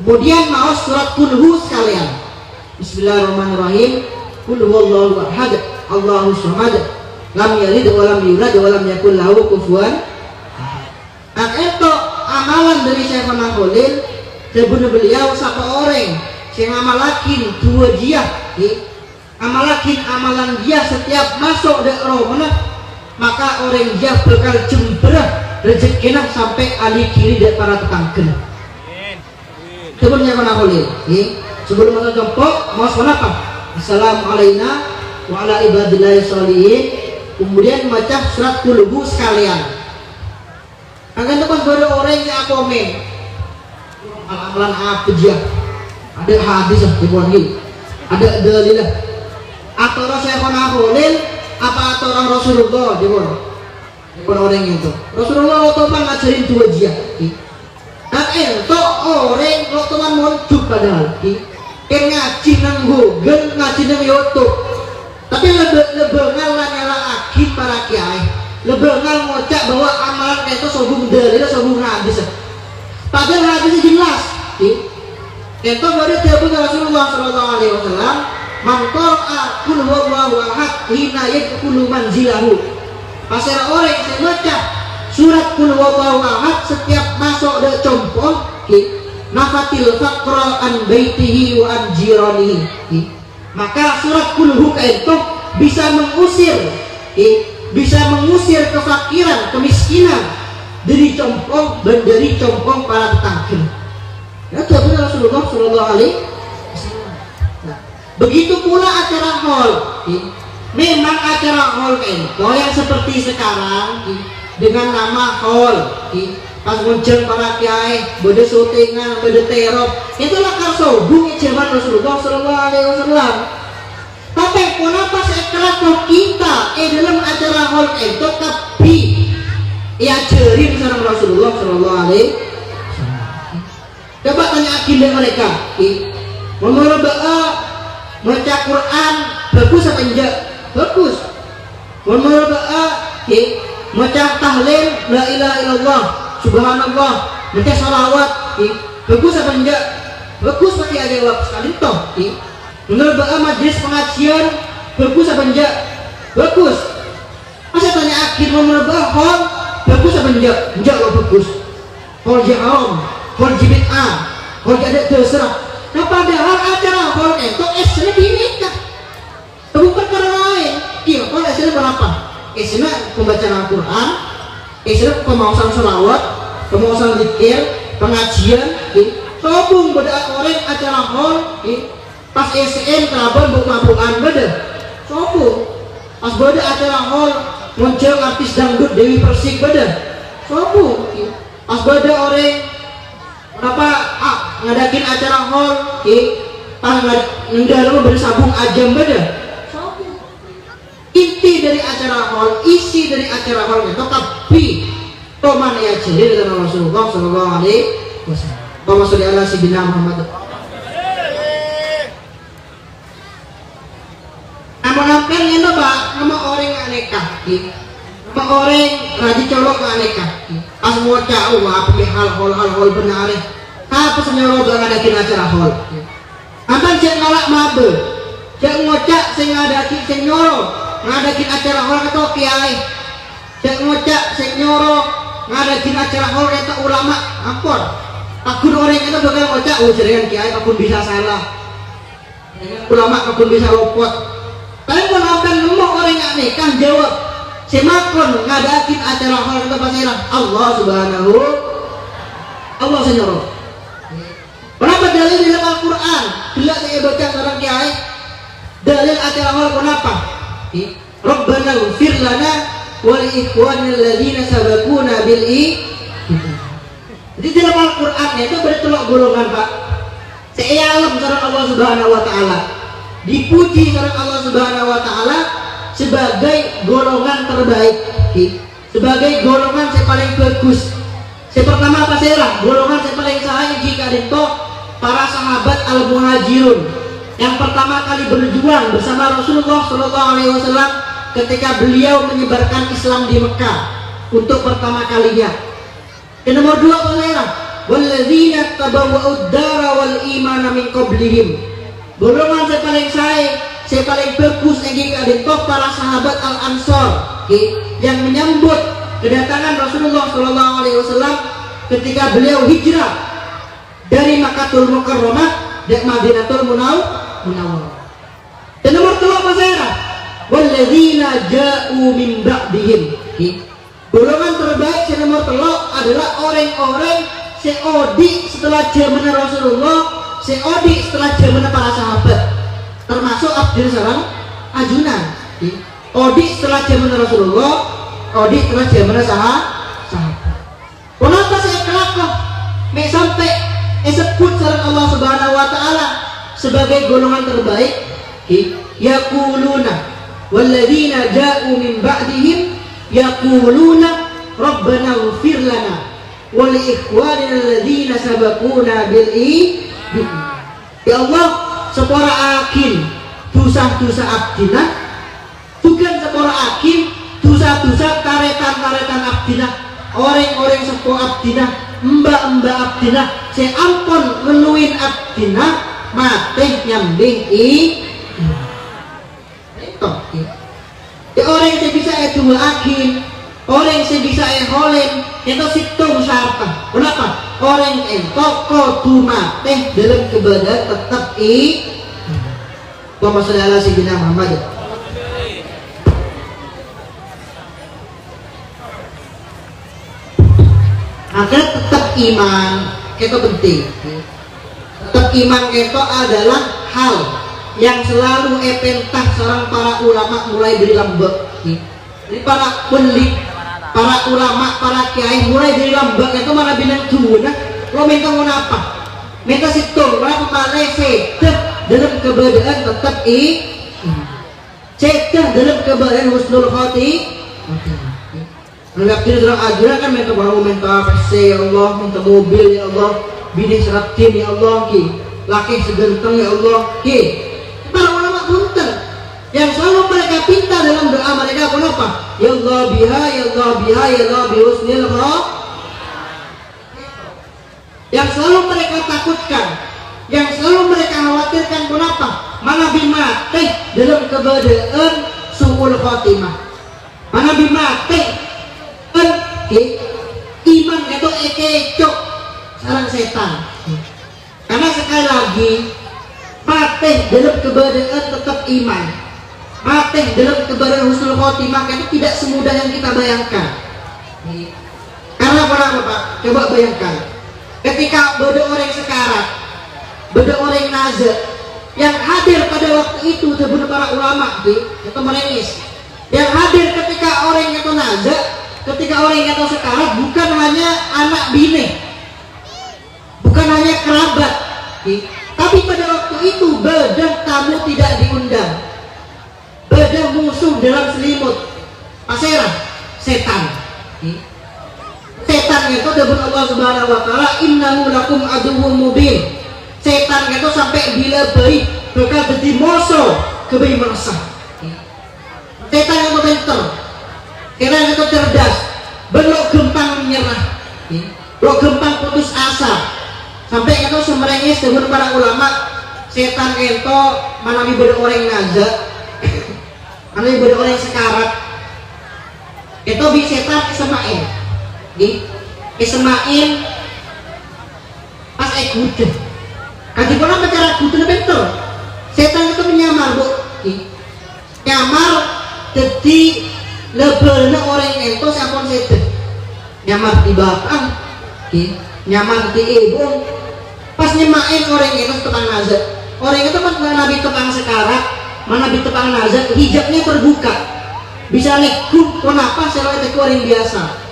Kemudian maus surat kulhu sekalian. Bismillahirrahmanirrahim. Qul huwallahu ahad, Allahus samad, lam yalid wa lam yulad wa lam yakul lahu kufuwan ahad. Nah, itu amalan dari Syekhana Khalil. Sebenarnya beliau satu orang yang ngamalakin dua jiyah. Amalakin amalan dia setiap masuk dari Ramadan, maka orang dia bakal jemberah rezekinya sampai ali kiri dari para tukang kena. Sebelumnya mana boleh? Sebelum masuk jempol, mau apa? Assalamualaikum wa ala ibadillahi sholihin. Kemudian baca surat kulhu sekalian. Akan tempat baru orang yang komen. Amalan apa dia? Ada hadis di ada dalil. Atau Syekhana Khalil apa atau orang Rasulullah bukan orang itu. Rasulullah otoman ngajarin dua jihad. Dan itu orang otoman muncul padahal. Ngaji nang Google, ngaji nang YouTube. Tapi lebih nyala akid para kiai. Lebih ngocak bahwa amalan itu sobung dalil, sobung hadis. Padahal hadisnya jelas. Itu baru tiap Rasulullah Sallallahu Alaihi Wasallam. Man qara'a qul huwallahu ahad hina yadkhulu manzilahu. Pasal orang yang baca surat qul huwallahu ahad setiap masuk dari compong, nafatil faqra an baitihi wa an jiranihi. Maka surat kulhu itu bisa mengusir kefakiran, kemiskinan dari compong dan dari compong para tetangga. Ya, itu Rasulullah Shallallahu Alaihi Wasallam. Nah, begitu pula acara hall. Memang acara hall itu yang seperti sekarang dengan nama hall. Pas muncul para kiai, beda syutingan, beda terop, itulah karsobung zaman Rasulullah Shallallahu Alaihi Wasallam. Tapi kenapa sekeras kita dalam acara hall itu tapi ya cerim sareng Rasulullah Shallallahu Alaihi Wasallam. Coba tanya akidah mereka, menurut baca Quran bagus apa enggak? Bagus. Menurut baca tahlil la ilaha illallah subhanallah, baca salawat bagus apa enggak? Bagus, pasti ada waktu sekali toh. Menurut majlis pengajian bagus apa enggak? Bagus. Masa tanya akhir menurut hall bagus apa enggak? Enggak lo bagus. Hall haram, hall bid'ah, hall ada terserah. Nah padahal acara hall itu esnya dinikah. Bukan perkara lain. Iya, hall esnya berapa? Esnya pembacaan Al-Quran, esnya pemausan salawat, pemausan zikir, pengajian. Sobung beda orang acara hall. Pas SN kerabat bukan beda. Sobung. Pas beda acara hall muncul artis dangdut Dewi Persik beda. Sobung. Pas beda orang kenapa ngadakin acara hall pas ngadakin bersabung ajam beda. Sobung. Inti dari acara hall, isi dari acara hall itu tapi toman ya jadi dengan Rasulullah Shallallahu Alaihi Wasallam. Allahumma sholli ala sayyidina Muhammad. Mengampil ini pak, nama orang yang nikah, nama orang rajin colok yang nikah. Pas mau cakap, apa hal benar. Apa senyoro gak ngadakin acara hol. Abang cek nolak mabe, cek ngocak sing ngadakin senyoro, ngadakin acara hol kata kiai. Cek ngocak senyoro, ngadakin acara hol kata ulama. Ampun, akun orang itu bakal ngocak, jaringan kiai akun bisa salah, ulama akun bisa lopot. Tapi menaukan nemu orang yang nikah jawab semakon ngadakin acara hal kita pasiran Allah Subhanahu Allah senyoro. Kenapa dalil di dalam Al-Quran? Bila saya baca seorang kiai dalil acara hal kenapa? Rabbana ighfir lana wa li ikhwanina alladziina sabaquna bil iman. Jadi dalam Al-Quran itu bertelok golongan Pak. Saya alam sareng Allah Subhanahu wa taala. Dipuji oleh Allah Subhanahu wa taala sebagai golongan terbaik, sebagai golongan yang paling bagus. Yang pertama apa serah? Golongan yang paling sahih jika itu para sahabat al-muhajirun yang pertama kali berjuang bersama Rasulullah Shallallahu Alaihi Wasallam ketika beliau menyebarkan Islam di Mekah untuk pertama kalinya. Dan nomor dua apa serah? Walladzina tabawwa'ud dara wal imana min qablihim. Golongan saya paling saya paling bagus yang adintok para sahabat Al-Ansor yang menyambut kedatangan Rasulullah Shallallahu Alaihi Wasallam ketika beliau hijrah dari Makkatul Mukarramah dan Madinatul Munawwarah. Dan nomor 3 apa saya? Walladzina ja'u min ba'dihim. Golongan terbaik yang nomor 3 adalah orang-orang seodi setelah zaman Rasulullah, seodi setelah zaman para sahabat, termasuk Abdul Salam Ajunan. Odi setelah zaman Rasulullah, odi setelah zaman sahabat. Kenapa saya kelakon? Sampai disebut sareng Allah Subhanahu wa taala sebagai golongan terbaik. Yaquluna walladzina ja'u min ba'dihim yaquluna rabbana ighfir lana wa li ikhwanina alladzina sabaquna bil iman. Ya Allah, sepora akin dosa-dosa abdina, bukan sepora akin dosa-dosa taretan abdina, orang-orang sepo abdina, mbak abdina, saya ampun ngeluin abdina, mati nyambing itu. Ya orang yang bisa dua akin, orang yang bisa holen, itu situng syarta. Kenapa? orang ento kudu mati dalam keadaan tetap Allahumma sholli ala sayyidina Muhammad. Agar tetap iman itu penting. Tetap iman itu adalah hal yang selalu epentah seorang para ulama mulai dari lambek. Jadi para pelik, para ulama, para kiai mulai dari lambek itu mana binang tuna. Lo minta mau apa? Minta situng, berapa mana sedih dalam keberadaan tetap sedih dalam keberadaan husnul khotimah. Menghadapi dalam ajuran kan minta bahu, minta PC ya Allah, minta mobil ya Allah, bini seratin ya Allah, laki segenteng ya Allah, para ulama punten yang selalu mereka pinta dalam doa mereka apa? Ya Allah biha, ya Allah biha, ya Allah bihusnil khotimah. Yang selalu mereka takutkan, yang selalu mereka khawatirkan kenapa? Mana bimate dalam keberadaan suul khotimah. Mana bimate iman itu ekecok sarang setan. Karena sekali lagi mati dalam keberadaan tetap iman, mati dalam keberadaan husnul khotimah itu tidak semudah yang kita bayangkan. Karena kenapa Pak? Coba bayangkan ketika ada orang sekarat, ada orang nazar yang hadir pada waktu itu sebelum para ulama itu menangis, yang hadir ketika orang itu nazar, ketika orang yang tahu sekarat bukan hanya anak bini, bukan hanya kerabat, tapi pada waktu itu badan tamu tidak diundang, badan musuh dalam selimut, pasera, setan. Setan itu dari Allah Subhanahu Wa Taala, innahu lakum aduwwum mubin. Setan itu sampai bila baik bakal jadi musuh kebaik meresah. Setan itu pintar. Setan itu cerdas, belok gempang menyerah, belok gempang putus asa, sampai itu semerengis dengan para ulama. Setan itu mana ibadah orang nazar, mana ibadah orang sekarat, itu bisa setan Ismail, pas kuda, kaji pola bicara kuda betul. Setan itu menyamar bu, nyamar jadi lebarnya orang itu siapa setan, nyamar di bapak, nyamar di ibu, pas nyemain orang itu tukang nazar, orang itu kan nabi tukang sekarat, mana nabi tukang nazar, hijabnya terbuka, bisa lekuk, kenapa selalu itu orang biasa.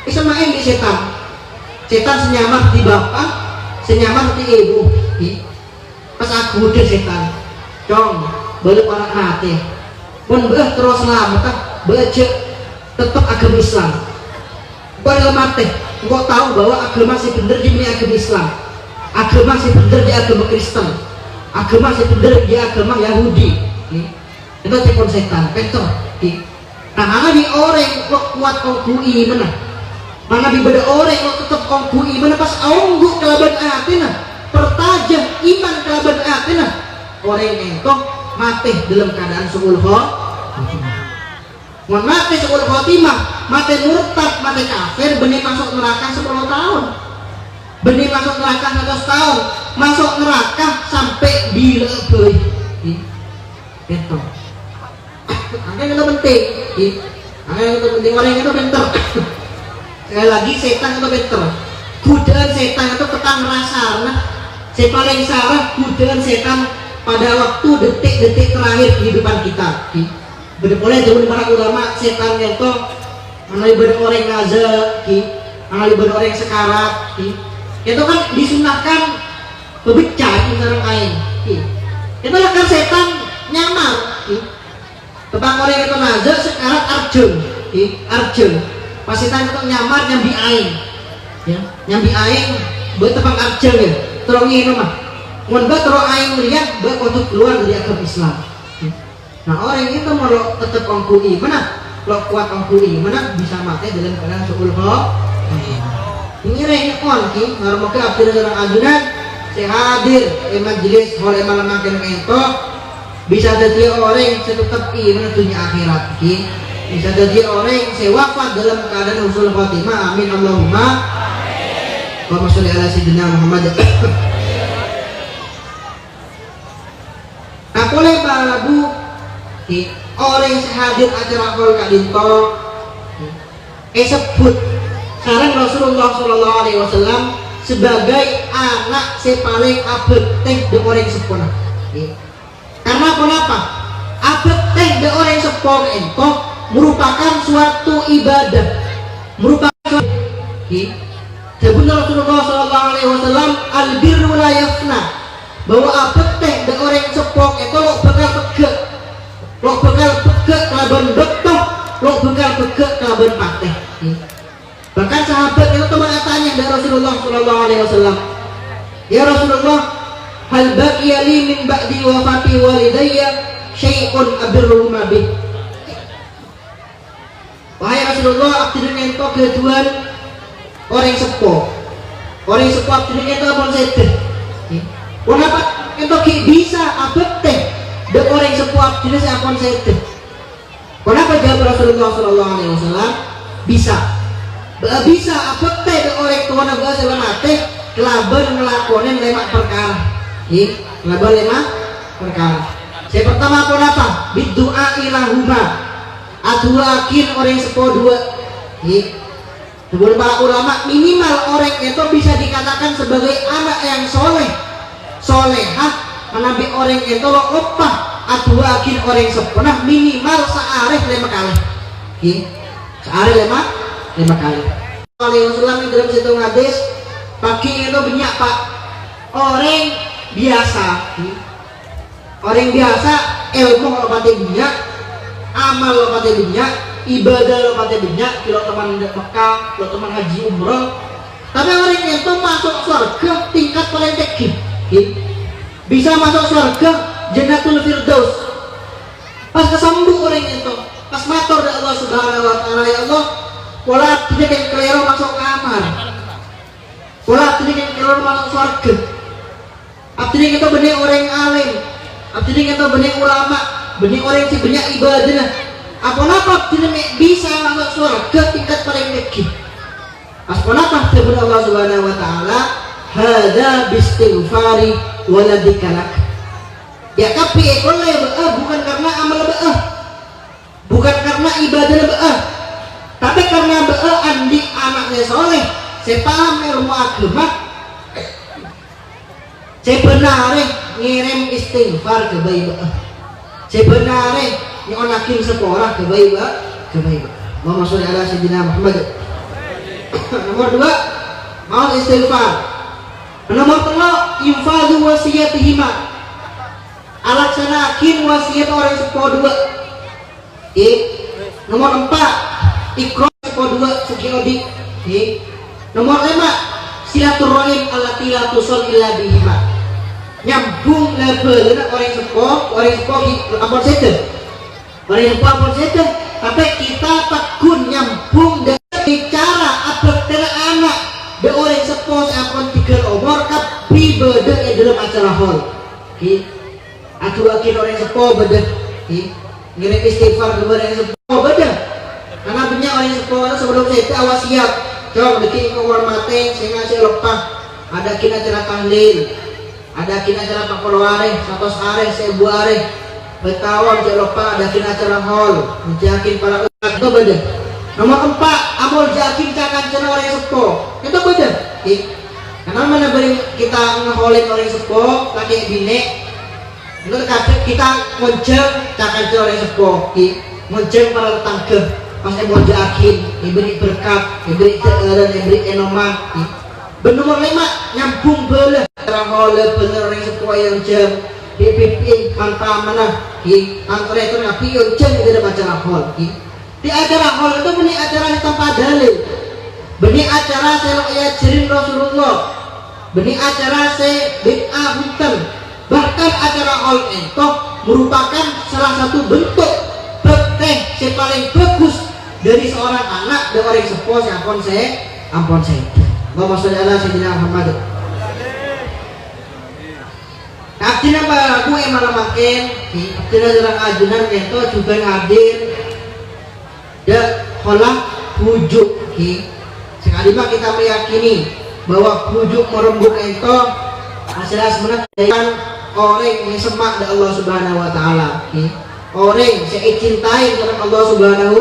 Ismail di setan, setan senyamar di bapak, senyamar di ibu, pas aku udah setan, dong, balik orang hati, pun terus selamat, baca tetap agama Islam. Baru mati, kau tahu bahwa agama masih benar di agama Islam, agama masih benar di agama Kristen, agama masih benar di agama Yahudi. Itu telepon setan, pentor. Nah, mana di orang kok kuat kau kui mana? Mana di beda orang kok tetap kau kui mana? Pas aunggu kelaban atina, pertajam iman kelaban atina. Orang itu mati dalam keadaan suul khotimah. Mohon mati suul khotimah, mati murtad, mati kafir, benih masuk neraka 10 tahun. Benih masuk neraka 100 tahun, masuk neraka sampai bila beli. Itu. Angin itu penting. Angin itu penting, orang itu pintar. Sekali lagi setan itu pintar. Godaan setan itu petang rasa. Saya paling salah godaan setan pada waktu detik-detik terakhir kehidupan kita. Boleh zaman para ulama setan itu mana ibadah orang nazar, mana ibadah orang sekarat. Itu kan disunahkan berbicara dengan orang lain. Itu kan setan nyamar. Tentang orang itu nazar sekarat arjun. Pas setan itu nyamar nyambi aing, nyambi aing buat tepang arjun ya. Terongi itu mah. Mun ba terus aing lihat ba untuk keluar dari agama Islam. Nah orang itu mau tetap ongkui mana? Lo kuat ongkui mana bisa mati dalam keadaan suul khotimah. Ini rene onki ngaruh ke abdi dalam ajunan saya hadir majelis oleh malam makin itu bisa jadi orang tetap iman dunia akhirat. Bisa jadi orang saya wafat dalam keadaan husnul khotimah. Amin Allahumma. Allahumma sholli ala sayyidina Muhammad. Nah, boleh Babu orang sehadir acara hol kadinto sebut sareng Rasulullah sallallahu alaihi wasallam sebagai anak sepaling abet teh de orang sepona. Karena kenapa? Abet teh de orang sepon ento merupakan suatu ibadah, merupakan sebenarnya Rasulullah sallallahu alaihi wasallam albirru la yafna, bahwa abet teh de orang sepon ento lo bakal pegek, lo bakal pegek kelaban betok, lo bakal pegek kelaban pateh. Bahkan sahabat itu mengatakan dari Rasulullah sallallahu alaihi wasallam, ya Rasulullah, hal baqiya li min ba'di wafati walidayya syai'un abirru ma bih. Wahai Rasulullah, abdin ento keduan orang sepo. Orang sepo abdin ento apun sedeh. Kenapa ento ki bisa abet teh de orang sepo abdin apun sedeh. Kenapa jawab Rasulullah sallallahu alaihi wasallam? Bisa abet teh de orang tua naga sebenate kelaban ngelakonin lemak perkara. Kelaban lemak perkara. Yang pertama apa? Bidu'a ilahuma, aduakin orang sepo dua. Sebelum para ulama, minimal orang itu bisa dikatakan sebagai anak yang soleh, solehah, menabi orang itu lo opah, aduakin orang sepo. Nah minimal seareh lima kali. Seareh lima kali. Alaihi wasallam dalam situ hadis, pagi itu banyak pak orang biasa. Orang biasa ilmu lo pati banyak, amal lo pati banyak, ibadah lo pati banyak, kalau teman Mekah, kalau teman haji umroh. Tapi orang itu masuk surga tingkat paling tinggi, bisa masuk surga Jannatul Firdaus. Pas kesembuh orang itu, pas matur dari Allah Subhanahu Wa Taala, ya Allah, pola tidak yang keliru masuk kamar, pola tidak yang keliru masuk surga. Abdi kita benih orang alim, abdi kita benih ulama, benih orang yang banyak ibadah. Apa abdi bisa masuk surga tingkat paling tinggi. Asmanapa firman Allah Subhanahu Wa Taala, hada bistighfari waladikalak. Ya tapi ekonomi bukan karena amal bukan karena ibadah tapi karena andi anaknya soleh, saya paham ilmu agama, saya benar ngirim istighfar ke bayi saya benar nyonakin sekolah ke bayi Allahumma sholli ala sayyidina Muhammad. Nomor 2, mau istighfar. Nomor 3, infadhu wasiyatihima, alaksanakin wasiat orang sepo 2. Nomor 4, ikrar sepo 2 sekiodi. Nomor 5, silaturahim allati la tusul illa bihima, nyambung level orang sepo ampun sedeh. Orang sepo ampun sedeh, tapi kita tekun nyambung dengan bicara abad anak de orang sepo ampun 3 umur kapi beda dalam acara hall. Aduh orang sepo beda. Ngirim istighfar kepada orang sepo beda. Karena punya orang sepo sebelum saya awas siap. Coba bikin kehormatan sehingga saya lepas. Ada kina acara tahlil, ada kina acara pakolware, 100 hari, 1000 hari. Bertahun saya lepas ada kina acara hall, menjakin para itu beda. Nomor 4, amul jakin cakan cina orang sepo itu beda. Karena mana beri kita ngeholin orang sepo lagi bine, itu kita muncul cakan cina orang sepo, muncul para tetangga, pas amul jakin, diberi berkat, diberi dan diberi enoman. Nomor 5, nyambung bela orang holen bener orang sepo yang jam DPP mantap mana, antara itu nabi yang jam itu ada acara hall. Di acara hall itu benih acara di tempat dalil, benih acara saya ajarin Rasulullah, benih acara saya bid'ah hutan. Bahkan acara hall itu merupakan salah satu bentuk bekteh yang paling bagus dari seorang anak dan orang sepuh yang ampun saya. Allahumma sholli ala sayyidina Muhammad. Abdina baraku yang malam makin, abdina jarang ajunan itu juga hadir. Da kholah wujud sekali mah kita meyakini bahwa pujuk merembuk ento hasilnya sebenarnya orang yang semak dari Allah Subhanahu wa taala. Orang saya cintai dengan Allah Subhanahu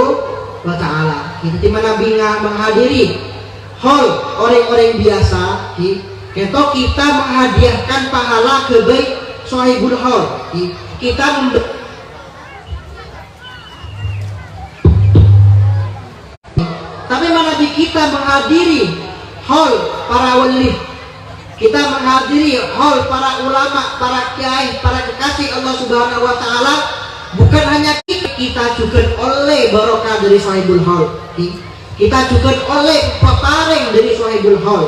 wa taala. Kita mana binga menghadiri hal orang-orang biasa, kita menghadiahkan pahala kebaik sahibul hal. Kita tapi mana kita menghadiri hal para wali, kita menghadiri hal para ulama, para kiai, para kekasih Allah Subhanahu wa taala, bukan hanya kita juga oleh barokah dari sahibul hal. Kita juga oleh peparing dari sahibul hal.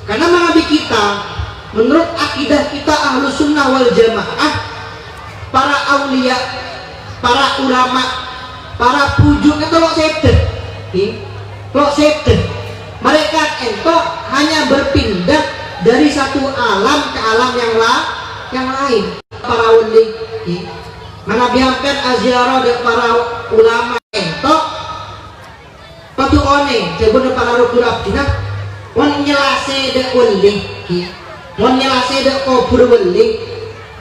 Karena mengabi kita, menurut akidah kita Ahlus Sunnah wal Jamaah, para aulia, para ulama, para pujuk itu lo septet, lo septet. Mereka itu hanya berpindah dari satu alam ke alam yang lain. Para wali, mana biarkan aziarah dan para ulama itu patu one, sebelum para rukun abdina, wan nyelase dek wali, wan nyelase dek kubur wali.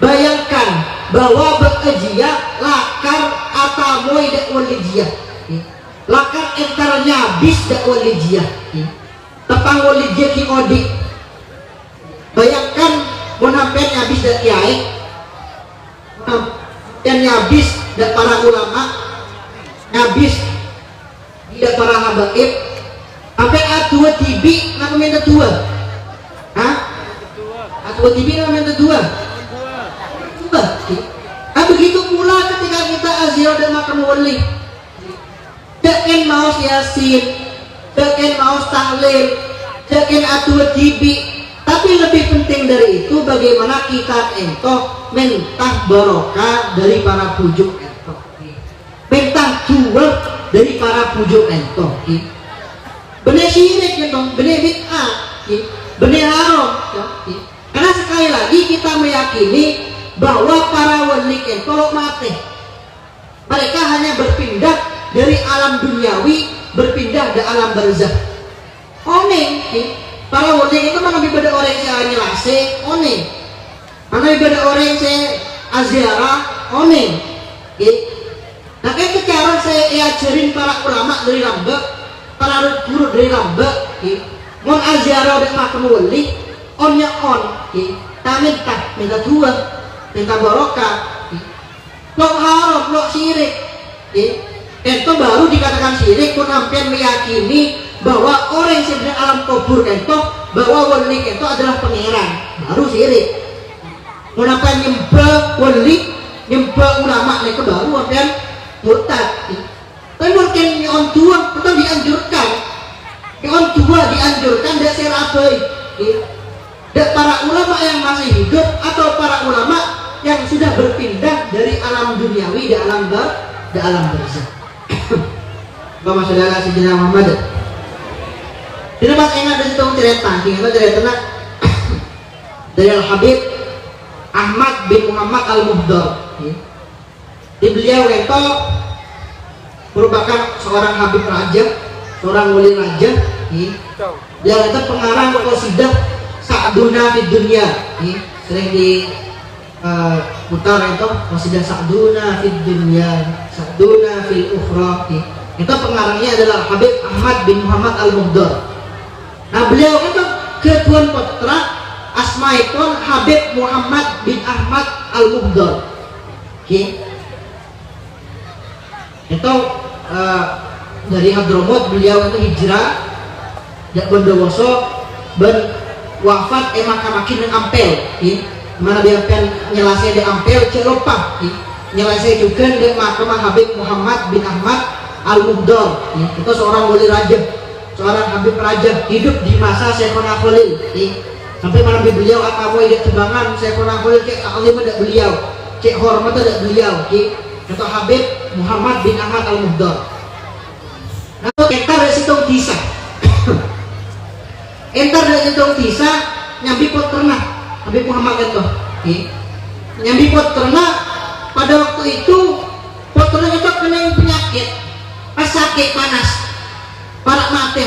Bayangkan bahwa bekerja lakar atamoy dek wali dia. Lakar entarnya habis dak walijia, tepang walijia ki odi. Bayangkan monampen habis dak kiai, dan habis dak para ulama, habis dak para habaib, sampai atua tibi nak minta tua, atua tibi nak minta tua. Begitu pula ketika kita aziro dan makam wali. Dekin maus yasin, dekin maus tahlil, dekin atua tibi. Tapi lebih penting dari itu bagaimana kita entoh mentah barokah dari para pujuk entoh, mentah jual dari para pujuk entoh. Bener syirik entoh, bener bid'ah, bener haram. Karena sekali lagi kita meyakini bahwa para wali entoh mati. Mereka hanya berpindah dari alam duniawi berpindah ke alam barzah. One, para wali itu mana ibadah orang yang nyelase, one. Mana ibadah orang yang aziarah, one. Nah, sekarang saya ajarin para ulama dari Rambek, para guru dari Rambek, mon aziarah dan makam wali, onnya on, minta dua, minta barokah, lo haram, lo syirik, itu baru dikatakan syirik pun hampir meyakini bahwa orang yang sedang alam kubur itu bahwa wali itu adalah pangeran, baru syirik. Kenapa nyembah wali, nyembah ulama itu baru hampir murtad. Tapi mungkin on tua itu dianjurkan, on tua dianjurkan dari serabai. Dan para ulama yang masih hidup atau para ulama yang sudah berpindah dari alam duniawi ke alam barzah. Bapak saudara Sayyidina Muhammad. Tidak pas ingat dari situ cerita, kita cerita dari Al Habib Ahmad bin Muhammad Al Muhdar. Di beliau itu merupakan seorang Habib Raja, seorang wali raja. Dia itu pengarang qasidah Sa'duna fid Dunya. Sering di putar itu qasidah Sa'duna fid Dunya, Sa'duna fil Ukhra. Itu pengarangnya adalah Habib Ahmad bin Muhammad Al Muhdar. Nah, beliau itu ketuan putra asmaipun Habib Muhammad bin Ahmad Al Muhdar. Itu dari Hadramut beliau itu hijrah dari Bondowoso ben wafat makamakin Ampel. Mana dia akan nyelesai di Ampel celopah, nyelesai juga di makam Habib Muhammad bin Ahmad Al Muhdar. Itu seorang wali raja, seorang Habib raja hidup di masa Syekhona Khalil. Sampai malam beliau apa mau ide tembangan Syekhona Khalil cek taklim ada beliau, cek hormat ada beliau. Itu Habib Muhammad bin Ahmad Al Muhdar. Nah, entar dari situ kisah. Entar dari situ kisah nyambi pot pernah Habib Muhammad itu. Nyambi pot pernah pada waktu itu pot pernah itu kena penyakit, pas sakit panas, parak mati.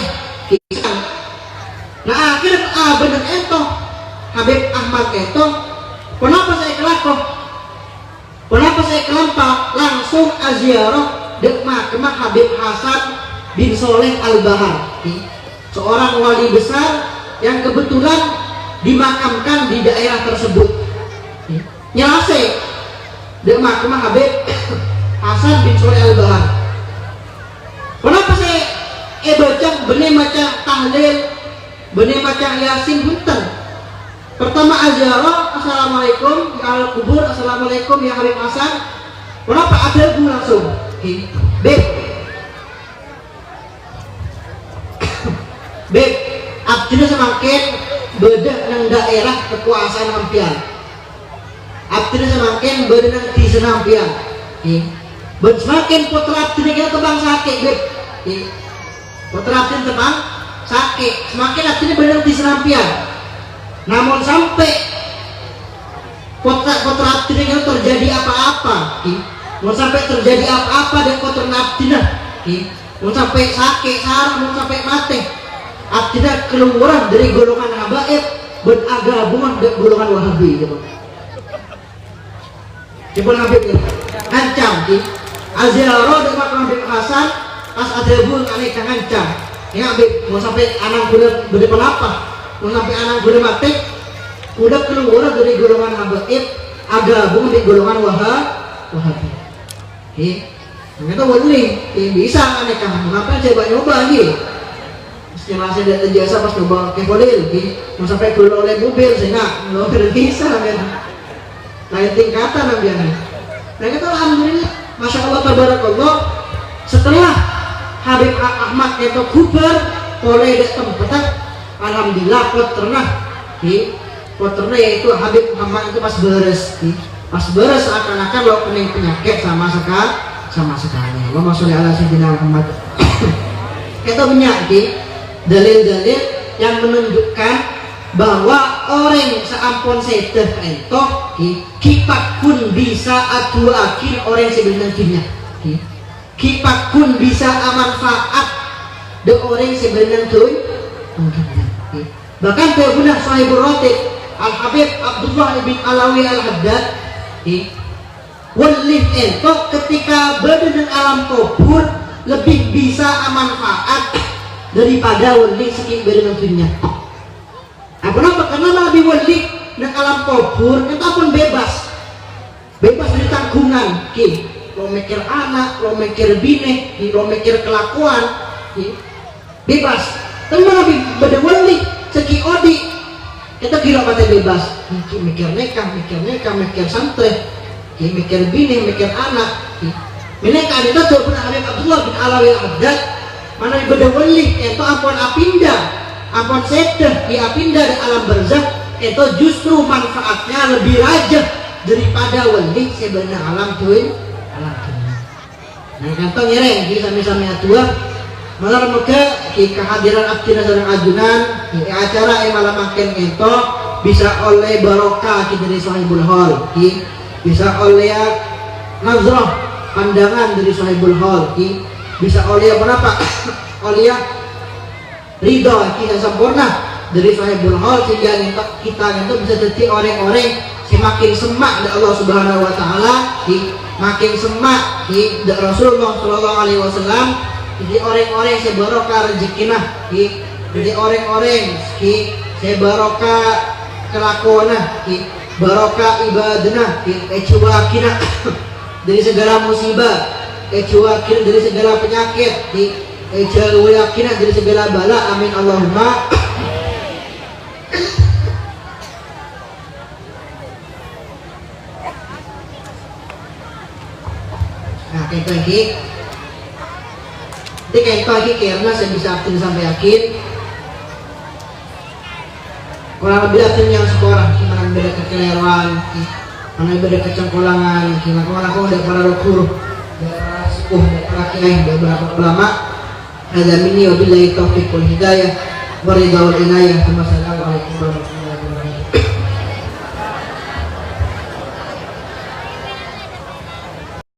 Nah, bener ento Habib Ahmad ento, kenapa saya kelako? Kenapa saya kelampa langsung aziarah dek mahkamah Habib Hasan bin Soleh Al-Bahar, seorang wali besar yang kebetulan dimakamkan di daerah tersebut. Nyelase dek mahkamah Habib Hasan bin Soleh Al-Bahar. Kenapa saya baca benih maca tahlil, benih maca yasin bunten? Pertama aziarah, assalamualaikum ya al kubur, assalamualaikum ya Habib Hasan. Kenapa ada gue langsung? Beb, abdina semakin beda nang daerah kekuasaan ampian. Abdina semakin beda nang di senampian. Semakin putra abdina kita tebang sakit, beb. Putra abdina tebang sakit, semakin abdina beda nang di senampian. Namun sampai putra abdina kita terjadi apa-apa, mau sampai terjadi apa-apa dan putra abdina, mau sampai sakit, sarang, mau sampai mati. Abdina keluar dari golongan habaib beragabungan dengan golongan wahabi. Coba Habib ancam aziarah dengan Habib Hasan pas ada bun aneh kang ancam. Ya Habib mau sampai anak kuda berdepan apa? Mau sampai anak kuda mati? Udah keluar dari golongan habaib agabung di golongan wahabi. Ternyata wali bisa aneh kang. Mengapa coba nyoba lagi? Yang masih ada jasa pas coba ke polil, mau sampai keluar oleh mobil sehingga lo bisa kan, lain tingkatan namanya. Nah kita alhamdulillah, masya Allah tabarakallah, setelah Habib Ahmad itu kubar oleh tempat, alhamdulillah poterna yaitu Habib Muhammad itu pas beres akan-akan lo penyakit sama sekali. Allahumma sholli ala sayyidina Muhammad. Kita penyakit dalil-dalil yang menunjukkan bahwa orang seampun sedeh ento kipak pun bisa aduakin orang sebenarnya kipak pun bisa amanfaat de orang sebenarnya bahkan berbunah sahibul rotib Al-Habib Abdullah ibn Alawi Al-Haddad walih ento ketika berada alam kubur lebih bisa amanfaat daripada wali sekian berenangnya. Kenapa? Karena lebih wali dan alam kubur kita pun bebas dari tanggungan. Lo mikir anak, lo mikir bini, lo mikir kelakuan, bebas. Tapi lebih pada wali seki odi kita kira kata bebas. Mikir nikah, mikir santri, mikir bini, mikir anak. Mereka ada tuh pernah Habib Abdullah bin Alawi Al-Haddad mana ibadah wali itu ampun apinda ampun sedeh di apinda di alam barzakh itu justru manfaatnya lebih rajah daripada wali sebenarnya alam dunia. Nah kantong nyereng di sami-sami atua malah moga kehadiran abdina sareng ajunan di acara yang malam makin itu bisa oleh barokah dari Sahibul Hal, bisa oleh nazrah pandangan dari Sahibul Hal, bisa oleh apa? Oleh ridho kita sempurna dari Sahibul Hal sehingga kita itu bisa jadi orang-orang semakin semak dari Allah Subhanahu Wa Taala, makin semak dari Rasulullah Shallallahu Alaihi Wasallam, jadi orang-orang yang sebarokah rezekinah, jadi orang-orang yang barokah kelakuanah, barokah ibadahna, kecuakinah dari segala musibah. Kecuali dari segala penyakit, keyakinan dari segala bala, amin Allahumma. Nah, kayak lagi, karena saya bisa aktif sampai yakin. Kurang lebih aktif yang sekolah, gimana beda kekeliruan, mana beda kecengkolangan, gimana aku udah para guru. Rakyat beberapa ulama ada mini wabillahi taufiq wal hidayah wa ridha wal inayah. Wassalamualaikum warahmatullahi wabarakatuh.